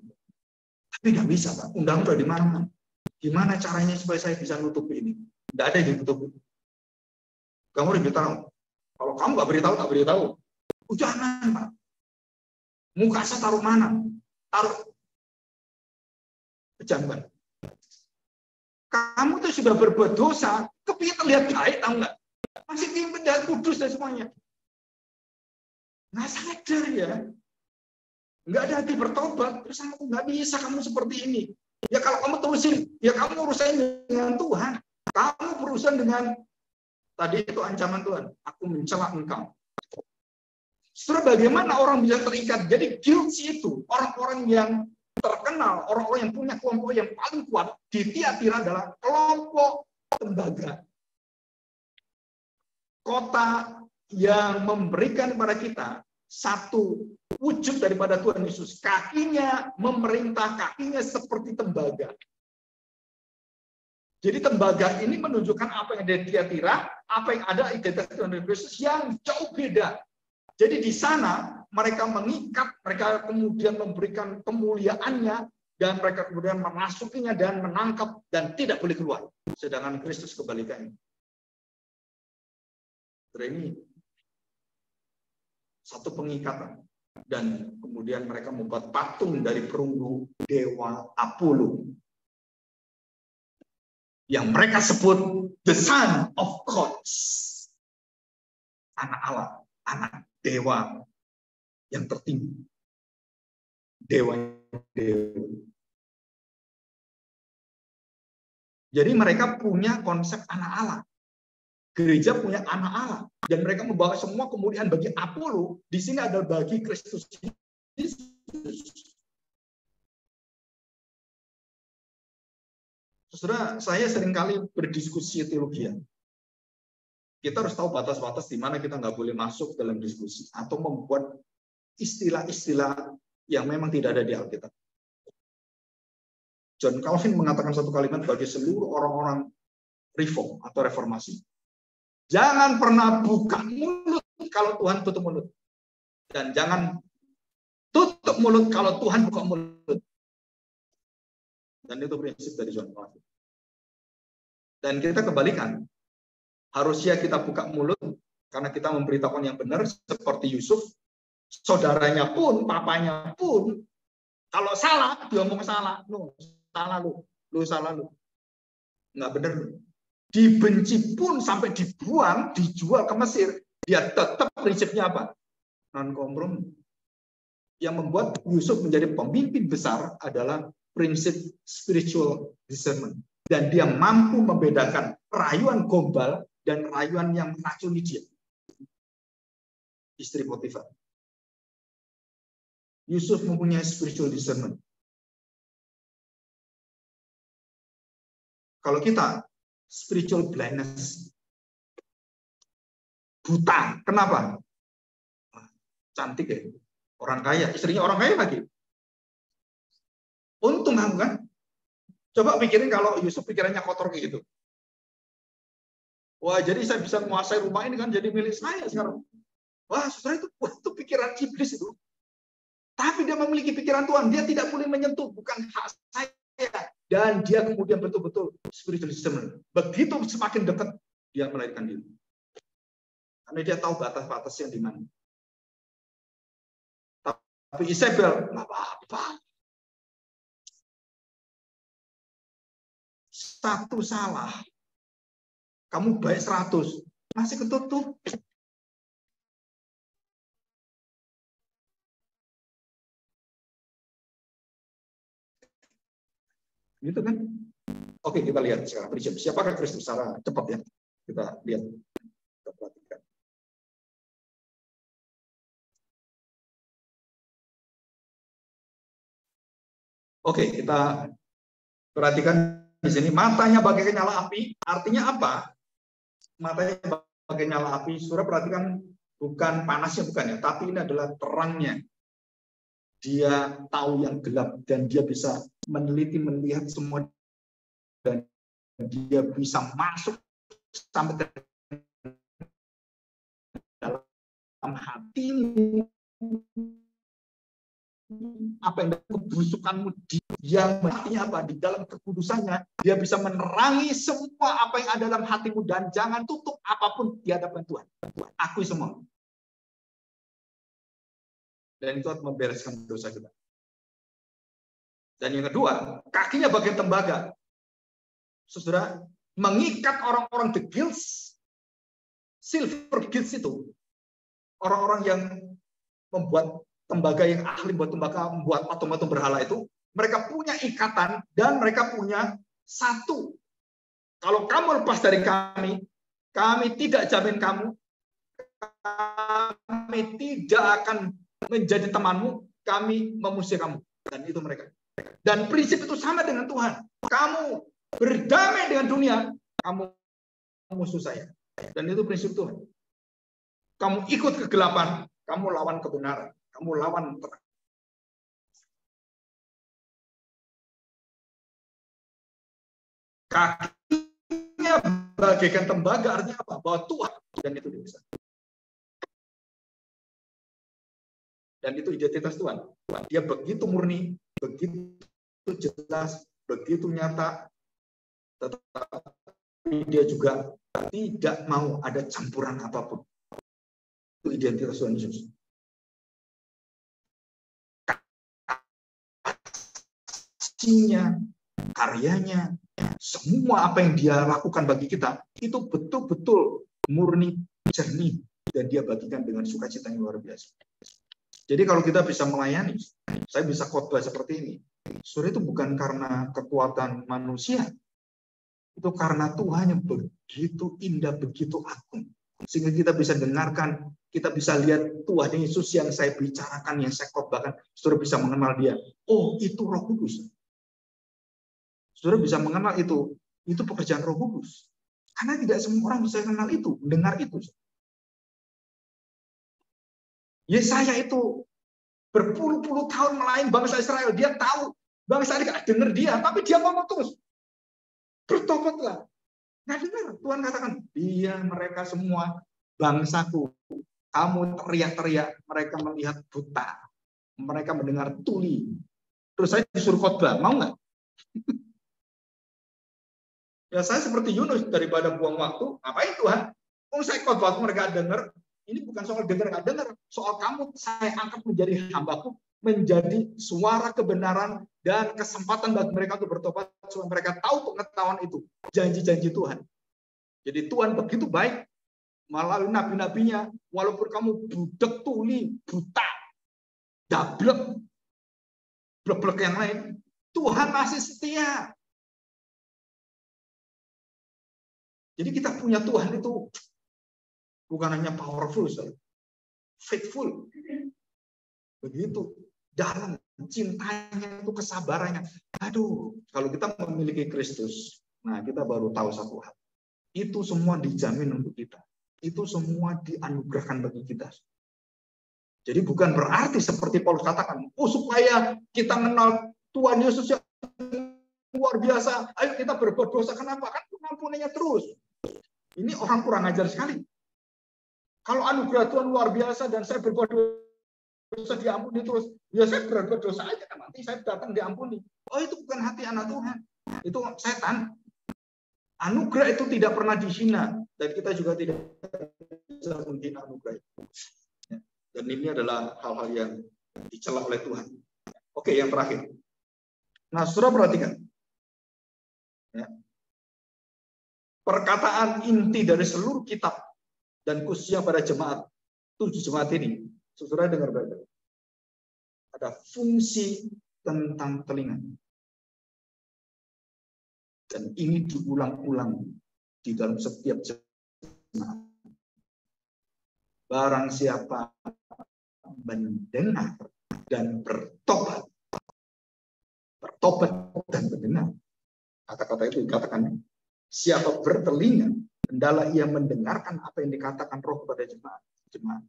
Tapi nggak bisa, Pak. Undang-undang di mana? Gimana caranya supaya saya bisa nutupi ini? Nggak ada yang ditutupi. Kamu harus beritahu. Kalau kamu nggak beritahu, tak beritahu. Jangan, Pak. Muka saya taruh mana? Taruh pejabat. Kamu tuh sudah berbuat dosa, kepingin terlihat baik, tahu nggak? Masih ingin penjahat kudus dan semuanya. Nggak sadar ya. Nggak ada hati bertobat. Terus aku nggak bisa kamu seperti ini. Ya kalau kamu terusin, ya kamu urusan dengan Tuhan. Kamu berurusan dengan, tadi itu ancaman Tuhan. Aku mencela engkau. Setelah bagaimana orang bisa terikat? Jadi guilty itu, orang-orang yang terkenal, orang-orang yang punya kelompok yang paling kuat di Tiatira adalah kelompok tembaga. Kota yang memberikan kepada kita satu wujud daripada Tuhan Yesus. Kakinya memerintah, kakinya seperti tembaga. Jadi tembaga ini menunjukkan apa yang ada di Tiatira, apa yang ada identitas Tuhan Yesus yang jauh beda. Jadi di sana mereka mengikat, mereka kemudian memberikan kemuliaannya, dan mereka kemudian memasukinya dan menangkap dan tidak boleh keluar. Sedangkan Kristus kebalikannya. Ini satu pengikatan. Dan kemudian mereka membuat patung dari perunggu dewa Apollo. Yang mereka sebut the Son of God. Anak Allah, anak dewa yang tertinggi. Dewa. Jadi mereka punya konsep anak Allah. Gereja punya anak Allah. Dan mereka membawa semua kemuliaan bagi Apollo. Di sini adalah bagi Kristus. Saudara, saya seringkali berdiskusi teologi. Kita harus tahu batas-batas di mana kita nggak boleh masuk dalam diskusi. Atau membuat istilah-istilah yang memang tidak ada di Alkitab. John Calvin mengatakan satu kalimat bagi seluruh orang-orang reform atau reformasi. Jangan pernah buka mulut kalau Tuhan tutup mulut. Dan jangan tutup mulut kalau Tuhan buka mulut. Dan itu prinsip dari John Calvin. Dan kita kebalikan. Harusnya kita buka mulut karena kita memberitakan yang benar seperti Yusuf. Saudaranya pun, papanya pun, kalau salah, dia ngomong salah. No, salah lu. Lu salah lu. Nggak benar lu. Dibenci pun sampai dibuang, dijual ke Mesir, dia tetap prinsipnya apa? Non-kompromi. Yang membuat Yusuf menjadi pemimpin besar adalah prinsip spiritual discernment. Dan dia mampu membedakan rayuan gombal dan rayuan yang meracuni dia. Istri Potifar. Yusuf mempunyai spiritual discernment. Kalau kita spiritual blindness, buta. Kenapa? Cantik ya. Orang kaya, istrinya orang kaya lagi. Untung kamu kan? Coba pikirin kalau Yusuf pikirannya kotor kayak gitu. Wah, jadi saya bisa menguasai rumah ini kan jadi milik saya sekarang. Wah, saudara itu pikiran iblis itu. Tapi dia memiliki pikiran Tuhan. Dia tidak boleh menyentuh, bukan hak saya. Dan dia kemudian betul-betul spiritualism. Begitu semakin dekat, dia melahirkan diri. Karena dia tahu batas-batasnya di mana. Tapi Isabel, nggak apa-apa. Satu salah. Kamu baik 100. Masih ketutup. Gitu kan? Oke, kita lihat sekarang prinsip. Siapakah Kristus secara cepat ya? Kita lihat. Kita perhatikan. Oke, kita perhatikan di sini. Matanya bagaikan nyala api. Artinya apa? Matanya bagaikan nyala api. Saudara perhatikan, bukan panasnya, bukan ya. Tapi ini adalah terangnya. Dia tahu yang gelap dan dia bisa meneliti, melihat semua, dan dia bisa masuk sampai ke dalam hatimu. Apa yang kebusukanmu, dia artinya apa? Di dalam kekudusannya dia bisa menerangi semua apa yang ada dalam hatimu, dan jangan tutup apapun di hadapan Tuhan. Akui semua. Dan itu akan membereskan dosa kita. Dan yang kedua, kakinya bagian tembaga. Saudara, mengikat orang-orang the guilds, silver guilds itu, orang-orang yang membuat tembaga, yang ahli buat tembaga, membuat patung-patung berhala itu, mereka punya ikatan dan mereka punya satu. Kalau kamu lepas dari kami tidak jamin kami tidak akan menjadi temanmu, kami mengusir kamu. Dan itu mereka. Dan prinsip itu sama dengan Tuhan. Kamu berdamai dengan dunia, kamu musuh saya. Dan itu prinsip Tuhan. Kamu ikut kegelapan, kamu lawan kebenaran. Kamu lawan terang. Kakinya bagaikan tembaga, artinya apa? Bahwa Tuhan, dan itu bisa. Dan itu identitas Tuhan. Dia begitu murni, begitu jelas, begitu nyata, tetapi dia juga tidak mau ada campuran apapun. Itu identitas Tuhan Yesus. Karyanya, semua apa yang dia lakukan bagi kita, itu betul-betul murni, jernih, dan dia bagikan dengan sukacita yang luar biasa. Jadi kalau kita bisa melayani, saya bisa khotbah seperti ini. Saudara, itu bukan karena kekuatan manusia, itu karena Tuhan yang begitu indah, begitu agung. Sehingga kita bisa dengarkan, kita bisa lihat Tuhan Yesus yang saya bicarakan, yang saya khotbahkan. Saudara bisa mengenal dia. Oh, itu Roh Kudus. Saudara bisa mengenal itu pekerjaan Roh Kudus. Karena tidak semua orang bisa mengenal itu, mendengar itu. Yesaya itu berpuluh-puluh tahun melayani bangsa Israel. Dia tahu bangsa ini gak dengar dia, tapi dia ngomong terus. Bertobatlah. Nggak dengar. Tuhan katakan, dia mereka semua bangsaku. Kamu teriak-teriak, mereka melihat buta. Mereka mendengar tuli. Terus saya disuruh khotbah, mau nggak? Ya saya seperti Yunus, daripada buang waktu, ngapain Tuhan? Oh, saya khotbah, mereka dengar. Ini bukan soal dengar nggak dengar, soal kamu saya angkat menjadi hambaku, menjadi suara kebenaran dan kesempatan bagi mereka untuk bertobat supaya mereka tahu pengetahuan itu, janji-janji Tuhan. Jadi Tuhan begitu baik melalui nabi-nabinya, walaupun kamu budak tuli, buta, dablek, blek-blek yang lain, Tuhan masih setia. Jadi kita punya Tuhan itu bukan hanya powerful, faithful. Begitu dalam cintanya itu, kesabarannya. Aduh, kalau kita memiliki Kristus, nah kita baru tahu satu hal. Itu semua dijamin untuk kita. Itu semua dianugerahkan bagi kita. Jadi bukan berarti seperti Paulus katakan, supaya kita mengenal Tuhan Yesus yang luar biasa, ayo kita berbuat dosa. Kenapa? Kan pengampuninya terus. Ini orang kurang ajar sekali. Kalau anugerah Tuhan luar biasa dan saya berbuat dosa diampuni terus, ya saya berbuat dosa aja, kan nanti saya datang diampuni. Oh, itu bukan hati anak Tuhan. Itu setan. Anugerah itu tidak pernah dihina, dan kita juga tidak bisa menghina anugerah itu. Dan ini adalah hal-hal yang dicela oleh Tuhan. Oke, yang terakhir. Nah, saudara perhatikan. Ya. Perkataan inti dari seluruh kitab dan khususnya pada jemaat, 7 jemaat ini, saudara dengar baik-baik. Ada fungsi tentang telinga. Dan ini diulang-ulang di dalam setiap jemaat. Barang siapa mendengar dan bertobat dan mendengar. Kata-kata itu dikatakan, siapa bertelinga, hendaklah ia mendengarkan apa yang dikatakan Roh kepada jemaat.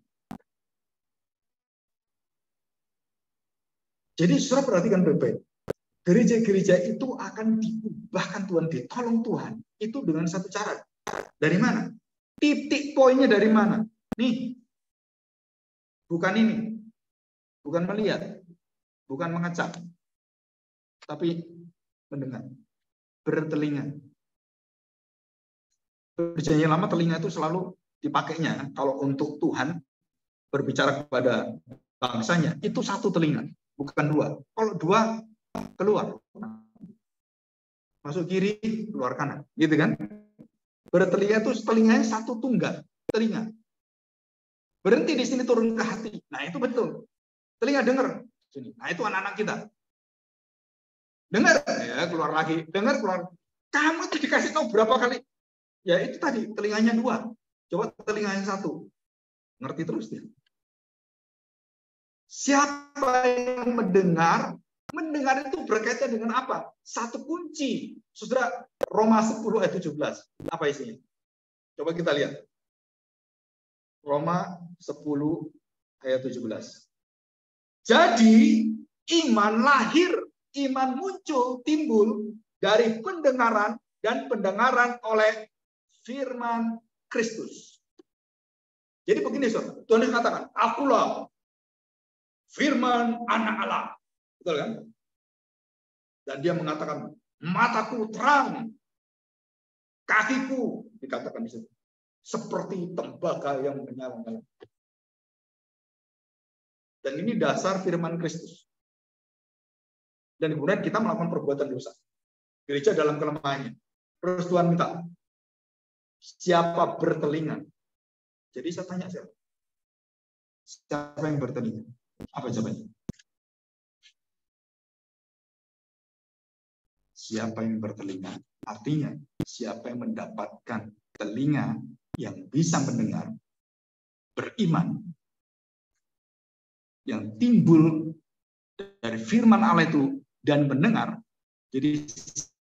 Jadi saudara perhatikan baik-baik. Gereja-gereja itu akan diubahkan Tuhan, ditolong Tuhan. Itu dengan satu cara. Dari mana? Titik poinnya dari mana? Nih, bukan ini. Bukan melihat. Bukan mengecap. Tapi mendengar. Bertelinga. Perjanjian lama telinga itu selalu dipakainya. Kalau untuk Tuhan berbicara kepada bangsanya, itu satu telinga. Bukan dua. Kalau dua, keluar. Masuk kiri, keluar kanan. Gitu kan? Bertelinga itu telinganya satu tunggal. Telinga. Berhenti di sini turun ke hati. Nah, itu betul. Telinga dengar. Sini. Nah, itu anak-anak kita. Dengar, ya keluar lagi. Dengar, keluar. Kamu itu dikasih tahu berapa kali? Ya itu tadi, telinganya dua. Coba telinganya satu. Ngerti terus dia. Siapa yang mendengar itu berkaitan dengan apa? Satu kunci. Saudara, Roma 10 ayat 17. Apa isinya? Coba kita lihat. Roma 10 ayat 17. Jadi, iman lahir, iman muncul, timbul dari pendengaran dan pendengaran oleh firman Kristus. Jadi begini, saudara. Tuhan katakan, akulah firman anak Allah. Betul kan? Dan dia mengatakan, mataku terang, kakiku, dikatakan di situ, seperti tembaga yang menyala-nyala. Dan ini dasar firman Kristus. Dan kemudian kita melakukan perbuatan dosa. Gereja dalam kelemahannya. Terus Tuhan minta, siapa bertelinga? Jadi saya tanya siapa yang bertelinga? Apa jawabannya? Siapa yang bertelinga? Artinya, siapa yang mendapatkan telinga yang bisa mendengar, beriman, yang timbul dari firman Allah itu dan mendengar. Jadi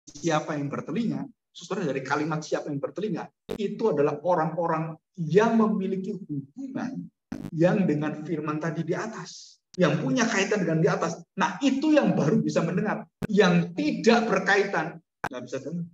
siapa yang bertelinga, saudara, dari kalimat siapa yang bertelinga, itu adalah orang-orang yang memiliki hubungan yang dengan firman tadi di atas, yang punya kaitan dengan di atas. Nah, itu yang baru bisa mendengar. Yang tidak berkaitan nggak bisa dengar.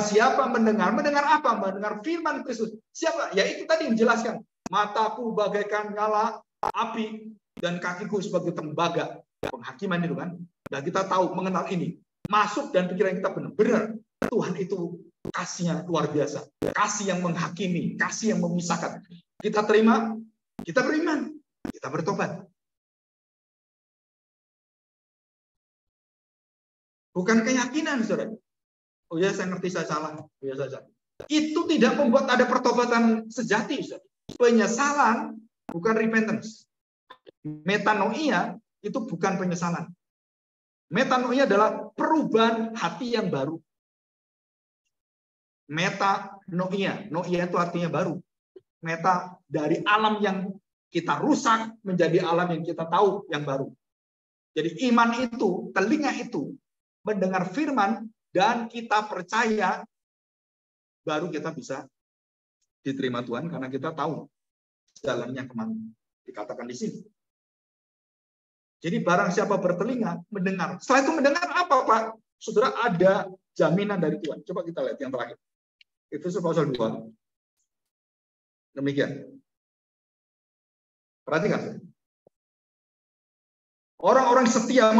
Siapa mendengar apa? Mendengar firman Kristus. Siapa? Ya itu tadi yang dijelaskan. Mataku bagaikan nyala api dan kakiku sebagai tembaga. Penghakiman itu kan. Dan kita tahu mengenal ini. Masuk dan pikiran kita benar. Tuhan itu kasih-Nya luar biasa. Kasih yang menghakimi, kasih yang memisahkan. Kita terima, kita beriman, kita bertobat. Bukan keyakinan, saudara. Oh ya, saya ngerti, saya salah. Biasa saja. Itu tidak membuat ada pertobatan sejati, saudara. Penyesalan bukan repentance. Metanoia itu bukan penyesalan. Metanoia adalah perubahan hati yang baru. Metanoia, noia itu artinya baru. Meta dari alam yang kita rusak menjadi alam yang kita tahu yang baru. Jadi iman itu, telinga itu mendengar firman dan kita percaya, baru kita bisa diterima Tuhan karena kita tahu jalannya kemana. Dikatakan di sini. Jadi barang siapa bertelinga, mendengar. Setelah itu mendengar apa, Pak? Saudara, ada jaminan dari Tuhan. Coba kita lihat yang terakhir. Efesus pasal 2. Demikian. Perhatikan. Orang-orang setia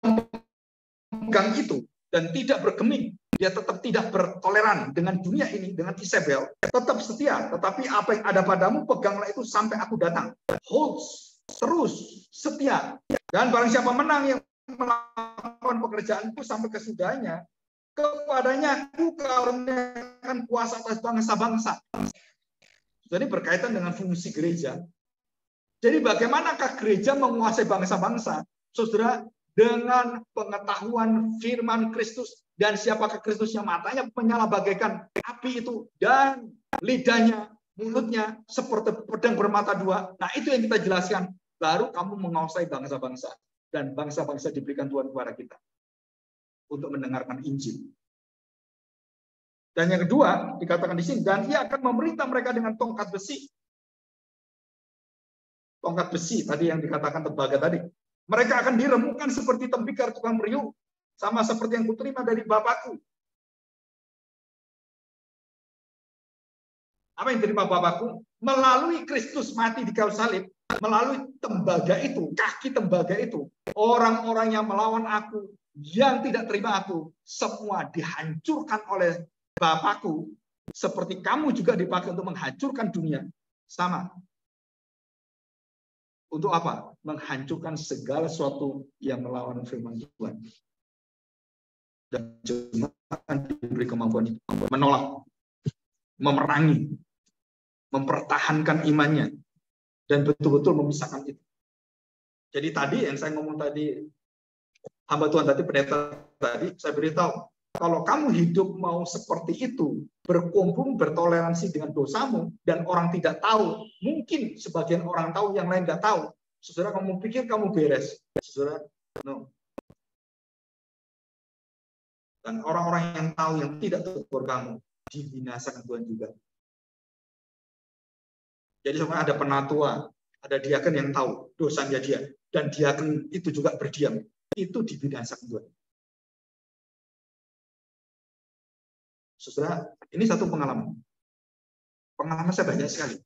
memegang itu dan tidak bergeming. Dia tetap tidak bertoleran dengan dunia ini, dengan Isabel. Tetap setia. Tetapi apa yang ada padamu, peganglah itu sampai aku datang. Holds. Terus setia. Dan barang siapa menang yang melakukan pekerjaanku sampai kesudahnya, kepadanya aku karuniakan kuasa atas bangsa-bangsa. Jadi berkaitan dengan fungsi gereja. Jadi bagaimanakah gereja menguasai bangsa-bangsa? Saudara, dengan pengetahuan firman Kristus dan siapakah Kristus yang matanya menyala bagaikan api itu dan lidahnya, mulutnya seperti pedang bermata dua. Nah, itu yang kita jelaskan. Baru kamu menguasai bangsa-bangsa dan bangsa-bangsa diberikan Tuhan kepada kita untuk mendengarkan Injil. Dan yang kedua dikatakan di sini, dan ia akan memerintah mereka dengan tongkat besi. Tongkat besi tadi yang dikatakan tembaga tadi. Mereka akan diremukkan seperti tembikar tukang meriuk, sama seperti yang kuterima dari Bapakku. Apa yang diterima Bapakku? Melalui Kristus mati di kayu salib, melalui tembaga itu, kaki tembaga itu, orang-orang yang melawan aku, yang tidak terima aku, semua dihancurkan oleh Bapakku, seperti kamu juga dipakai untuk menghancurkan dunia. Sama. Untuk apa? Menghancurkan segala sesuatu yang melawan firman Tuhan. Dan jemaat diberi kemampuan itu, menolak, memerangi, mempertahankan imannya, dan betul-betul memisahkan itu. Jadi tadi yang saya ngomong tadi, hamba Tuhan tadi, pendeta tadi, saya beritahu, kalau kamu hidup mau seperti itu, berkumpul, bertoleransi dengan dosamu, dan orang tidak tahu, mungkin sebagian orang tahu, yang lain nggak tahu, saudara kamu pikir kamu beres, saudara, no. Dan orang-orang yang tahu, yang tidak tegur kamu, dibinasakan Tuhan juga. Jadi sebenarnya ada penatua, ada diaken yang tahu dosanya dia, dan diaken itu juga berdiam, itu dibinasakan Tuhan. Saudara, ini satu pengalaman. Pengalaman saya banyak sekali.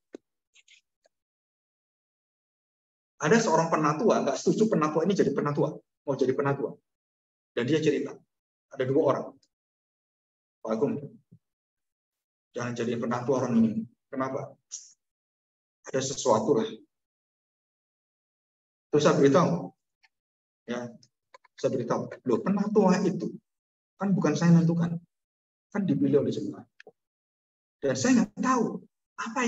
Ada seorang penatua, nggak setuju penatua ini jadi penatua, mau jadi penatua. Dan dia cerita, ada 2 orang. Pak Agung, jangan jadi penatua orang ini. Kenapa? Ada sesuatu lah. Terus saya beritahu, ya, saya beritahu, loh penatua itu kan bukan saya menentukan, kan dipilih oleh semua. Dan saya nggak tahu apa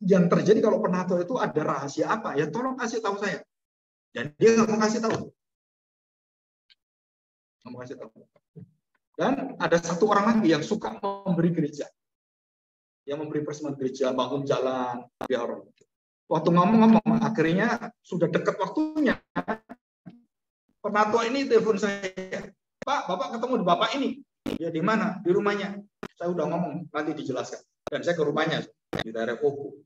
yang terjadi kalau penatua itu ada rahasia apa. Ya tolong kasih tahu saya. Dan dia nggak mau kasih tahu. Nggak mau kasih tahu. Dan ada satu orang lagi yang suka memberi gereja, yang memberi persembahan gereja, bangun jalan, biar waktu ngomong-ngomong, akhirnya sudah dekat waktunya. Penatua ini telepon saya, Pak, Bapak ketemu di Bapak ini. Ya di mana? Di rumahnya. Saya udah ngomong, nanti dijelaskan. Dan saya ke rumahnya di daerah Kopo.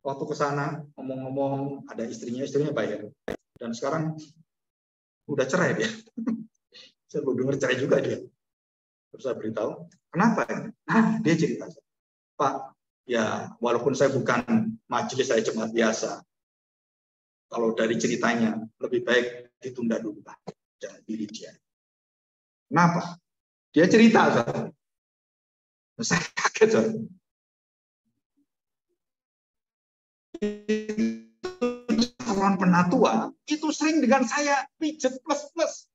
Waktu ke sana ngomong-ngomong, ada istrinya bayar. Dan sekarang udah cerai dia. Saya baru dengar cerai juga dia. Terus saya beritahu, kenapa? Dia cerita, Pak, ya walaupun saya bukan majelis, saya jemaat biasa. Kalau dari ceritanya lebih baik ditunda dulu, Pak. Jangan pilih dia. Kenapa? Dia cerita, Saudara. Saya kaget, Saudara. Calon penatua itu sering dengan saya pijet plus.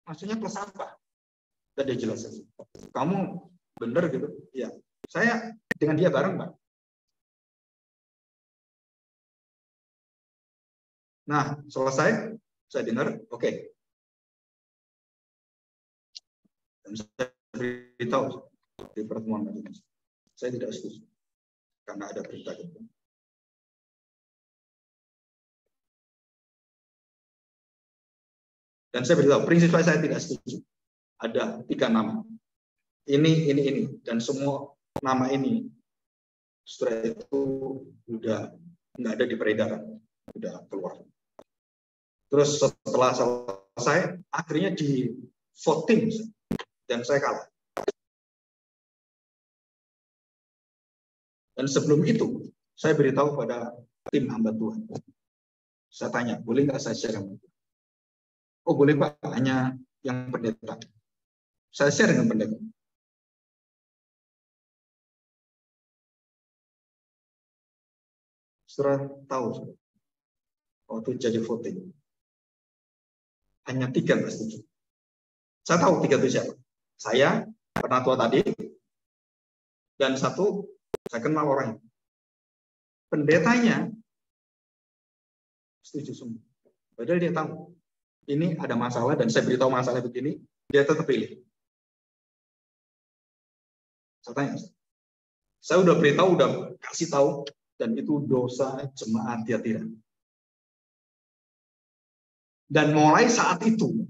Maksudnya plus apa? Dan dia jelasin, kamu bener gitu? Ya, saya dengan dia bareng, Pak. Nah, selesai, saya dengar, oke. Dan saya beritahu di pertemuan majelis, saya tidak setuju karena ada berita gitu. Dan saya beritahu, prinsip saya tidak setuju. Ada 3 nama. Ini. Dan semua nama ini, setelah itu udah nggak ada di peredaran. Udah keluar. Terus setelah selesai, akhirnya di voting. Dan saya kalah. Dan sebelum itu, saya beritahu pada tim hamba Tuhan. Saya tanya, boleh nggak saya share dengan Tuhan? Oh boleh Pak, hanya yang pendeta. Saya share dengan pendeta. Saudara tahu, waktu jadi voting, hanya 3 nggak setuju. Saya tahu 3 itu siapa. Saya, penatua tadi, dan 1, saya kenal orangnya. Pendetanya setuju semua. Padahal dia tahu ini ada masalah dan saya beritahu masalah begini, dia tetap pilih. Saya tanya, saya udah beritahu, udah kasih tahu, dan itu dosa jemaat Tiatira. Dan mulai saat itu,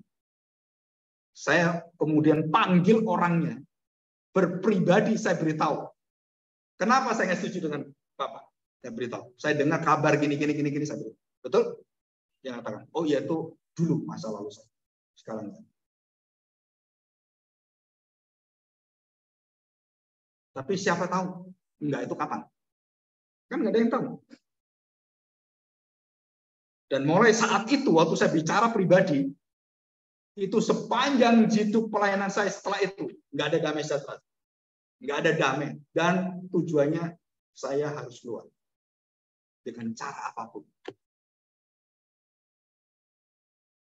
saya kemudian panggil orangnya, berpribadi saya beritahu. Kenapa saya nggak setuju dengan Bapak? Saya beritahu. Saya dengar kabar gini, saya beritahu. Betul? Dia mengatakan, oh iya itu dulu masa lalu saya. Sekarang enggak. Tapi siapa tahu? Enggak itu kapan? Kan nggak ada yang tahu. Dan mulai saat itu, waktu saya bicara pribadi, itu sepanjang hidup pelayanan saya setelah itu, nggak ada damai sejahtera. Nggak ada damai. Dan tujuannya saya harus keluar. Dengan cara apapun.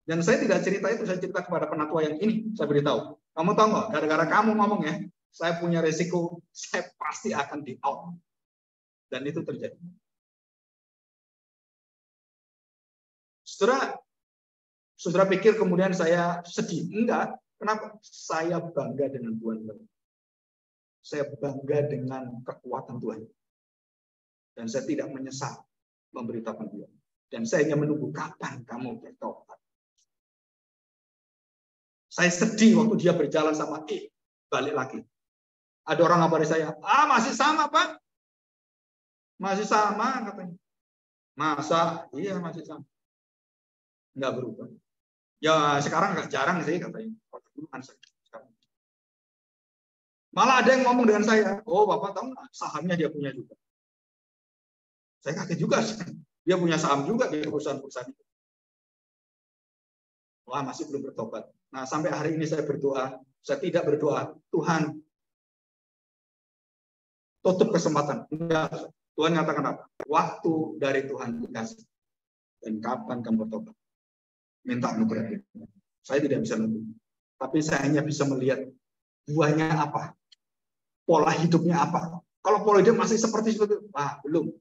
Dan saya tidak cerita itu, saya cerita kepada penatua yang ini. Saya beritahu, kamu tahu nggak, gara-gara kamu ngomong ya, saya punya resiko, saya pasti akan di-out. Dan itu terjadi. Saudara pikir kemudian saya sedih? Enggak. Kenapa? Saya bangga dengan Tuhan. Saya bangga dengan kekuatan Tuhan. Dan saya tidak menyesal memberitakan dia. Dan saya hanya menunggu kapan kamu bertobat. Saya sedih waktu dia berjalan sama balik lagi. Ada orang ngabarin saya, masih sama Pak. Masih sama katanya. Masa? Iya masih sama. Enggak berubah. Ya sekarang nggak jarang sih katanya. Malah ada yang ngomong dengan saya, oh Bapak tahu nggak sahamnya dia punya juga. Saya kaget juga. Dia punya saham juga di perusahaan-perusahaan itu. Wah masih belum bertobat. Nah sampai hari ini saya berdoa, saya tidak berdoa, Tuhan tutup kesempatan. Enggak. Tuhan nyatakan apa? Waktu dari Tuhan dikasih. Dan kapan kamu bertobat? Minta anugerah. Saya tidak bisa nunggu. Tapi saya hanya bisa melihat buahnya apa. Pola hidupnya apa. Kalau pola hidup masih seperti itu, belum.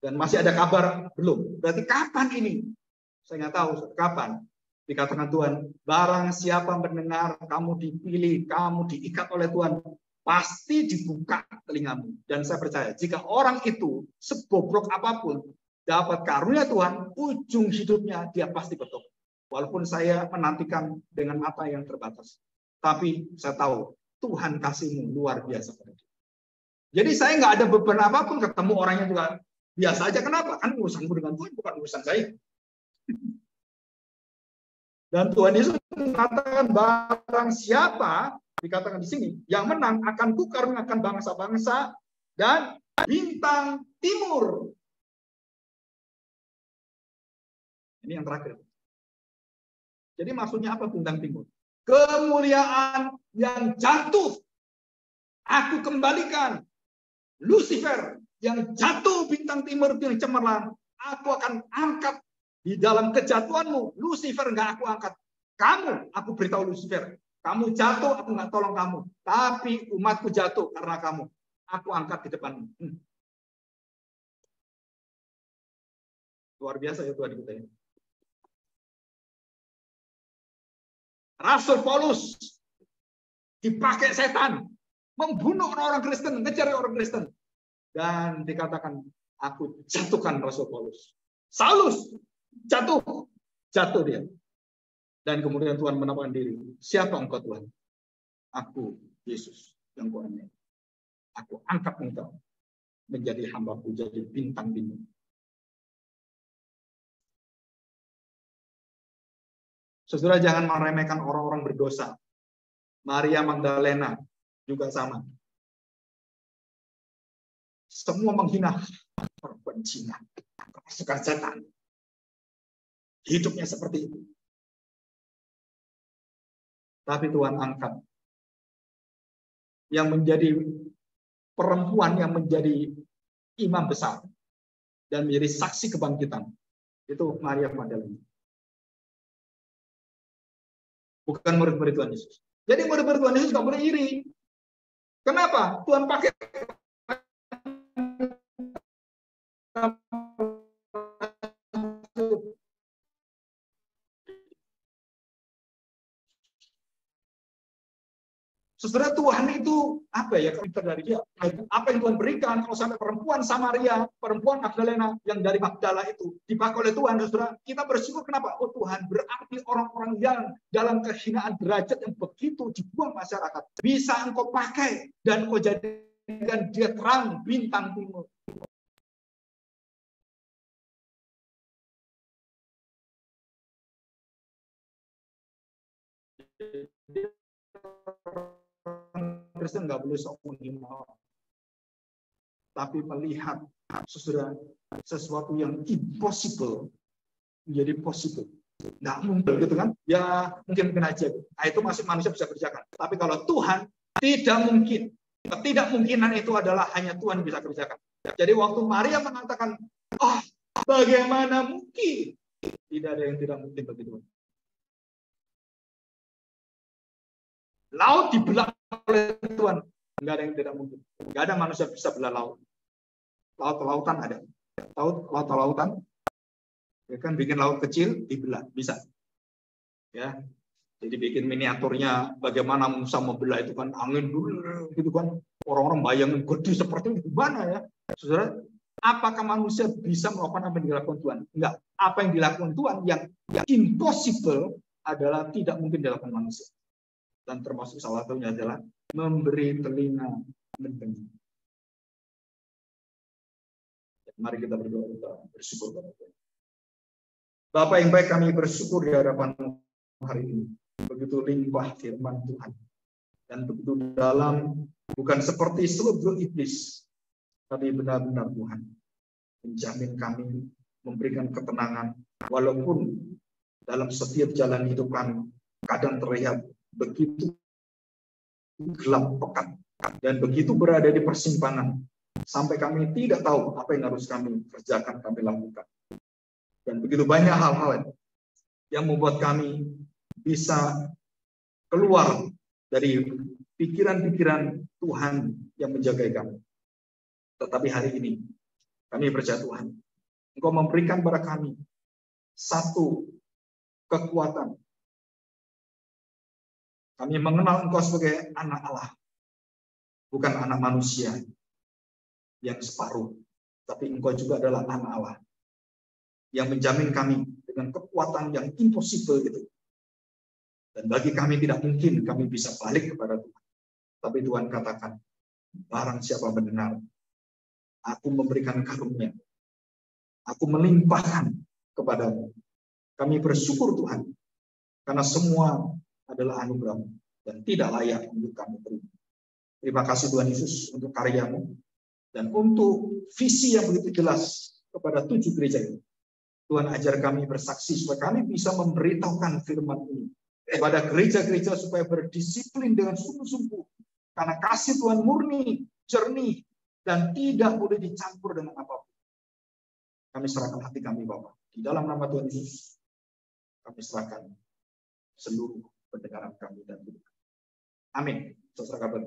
Dan masih ada kabar, belum. Berarti kapan ini? Saya nggak tahu kapan. Dikatakan Tuhan, barang siapa mendengar kamu dipilih, kamu diikat oleh Tuhan, pasti dibuka telingamu. Dan saya percaya, jika orang itu sebobrok apapun, dapat karunia Tuhan, ujung hidupnya dia pasti bertobat. Walaupun saya menantikan dengan mata yang terbatas. Tapi saya tahu, Tuhan kasihmu luar biasa. Jadi saya nggak ada beban apapun, ketemu orangnya juga biasa aja. Kenapa? Kan urusanku dengan Tuhan, bukan urusan saya. Dan Tuhan Yesus mengatakan barang siapa, dikatakan di sini, yang menang akan kukaruniakan bangsa-bangsa dan bintang timur. Ini yang terakhir. Jadi maksudnya apa bintang timur? Kemuliaan yang jatuh, aku kembalikan. Lucifer yang jatuh bintang timur yang cemerlang, aku akan angkat di dalam kejatuhanmu. Lucifer nggak aku angkat. Kamu, aku beritahu Lucifer, kamu jatuh, aku nggak tolong kamu. Tapi umatku jatuh karena kamu. Aku angkat di depanmu. Luar biasa ya Tuhan kita ini. Rasul Paulus dipakai setan membunuh orang Kristen, mengejar orang Kristen, dan dikatakan aku jatuhkan Rasul Paulus. Saulus jatuh dia. Dan kemudian Tuhan menampakkan diri. Siapa engkau Tuhan? Aku, Yesus, yang kuaniaya. Aku angkat engkau menjadi hamba-Ku, jadi bintang-bintang. Saudara, jangan meremehkan orang-orang berdosa. Maria Magdalena juga sama. Semua menghina perempuan Cina, suka setan. Hidupnya seperti itu. Tapi Tuhan angkat yang menjadi perempuan yang menjadi imam besar dan menjadi saksi kebangkitan. Itu Maria Magdalena. Bukan murid-murid Tuhan Yesus. Jadi murid-murid Tuhan Yesus nggak boleh iri. Kenapa? Tuhan pakai Saudara, Tuhan itu apa ya, karakter dari dia? Apa yang Tuhan berikan kalau sampai perempuan Samaria, perempuan Magdalena yang dari Magdala itu dipakai oleh Tuhan, saudara, kita bersyukur. Kenapa? Oh Tuhan, berarti orang-orang yang dalam kehinaan derajat yang begitu dibuang masyarakat bisa Engkau pakai dan Engkau jadikan dia terang bintang timur. Kristen nggak boleh sok menghina, tapi melihat saudara sesuatu yang impossible menjadi possible. Nggak mungkin gitu kan? Ya mungkin aja. Nah, itu masih manusia bisa kerjakan. Tapi kalau Tuhan tidak mungkin. Ketidakmungkinan itu adalah hanya Tuhan bisa kerjakan. Jadi waktu Maria mengatakan, oh bagaimana mungkin? Tidak ada yang tidak mungkin bagi Tuhan. Laut dibelah oleh Tuhan, nggak ada yang tidak mungkin. Nggak ada manusia bisa belah laut. Laut-lautan ada. Laut-lautan, ya kan, bikin laut kecil dibelah, bisa. Ya, jadi bikin miniaturnya bagaimana Musa membelah itu kan, angin dulu, gitu kan. Orang-orang bayangin gede seperti itu, gimana ya, saudara? Apakah manusia bisa melakukan apa yang dilakukan Tuhan? Enggak. Apa yang dilakukan Tuhan yang impossible adalah tidak mungkin dilakukan manusia. Dan termasuk salah satunya adalah memberi telinga mendengar. Mari kita berdoa, kita bersyukur kepada Tuhan. Bapak yang baik, kami bersyukur di hadapan hari ini. Begitu limpah firman Tuhan. Dan begitu dalam, bukan seperti seluruh iblis, tapi benar-benar Tuhan menjamin kami, memberikan ketenangan, walaupun dalam setiap jalan hidup kami kadang terlihat begitu gelap pekat dan begitu berada di persimpangan sampai kami tidak tahu apa yang harus kami kerjakan, kami lakukan. Dan begitu banyak hal-hal yang membuat kami bisa keluar dari pikiran-pikiran Tuhan yang menjaga kami. Tetapi hari ini kami percaya Tuhan, Engkau memberikan kepada kami satu kekuatan. Kami mengenal Engkau sebagai anak Allah, bukan anak manusia yang separuh, tapi Engkau juga adalah anak Allah yang menjamin kami dengan kekuatan yang impossible gitu. Dan bagi kami tidak mungkin kami bisa balik kepada Tuhan. Tapi Tuhan katakan, barang siapa mendengar, aku memberikan karunia, aku melimpahkan kepadamu. Kami bersyukur Tuhan, karena semua adalah anugerah dan tidak layak untuk kami terima. Terima kasih Tuhan Yesus untuk karyamu dan untuk visi yang begitu jelas kepada 7 gereja ini. Tuhan ajar kami bersaksi supaya kami bisa memberitahukan firman ini kepada gereja-gereja supaya berdisiplin dengan sungguh-sungguh. Karena kasih Tuhan murni, jernih, dan tidak boleh dicampur dengan apapun. Kami serahkan hati kami Bapak. Di dalam nama Tuhan Yesus, kami serahkan seluruh pendengaran kami dan hidup. Amin. Saudara kabar.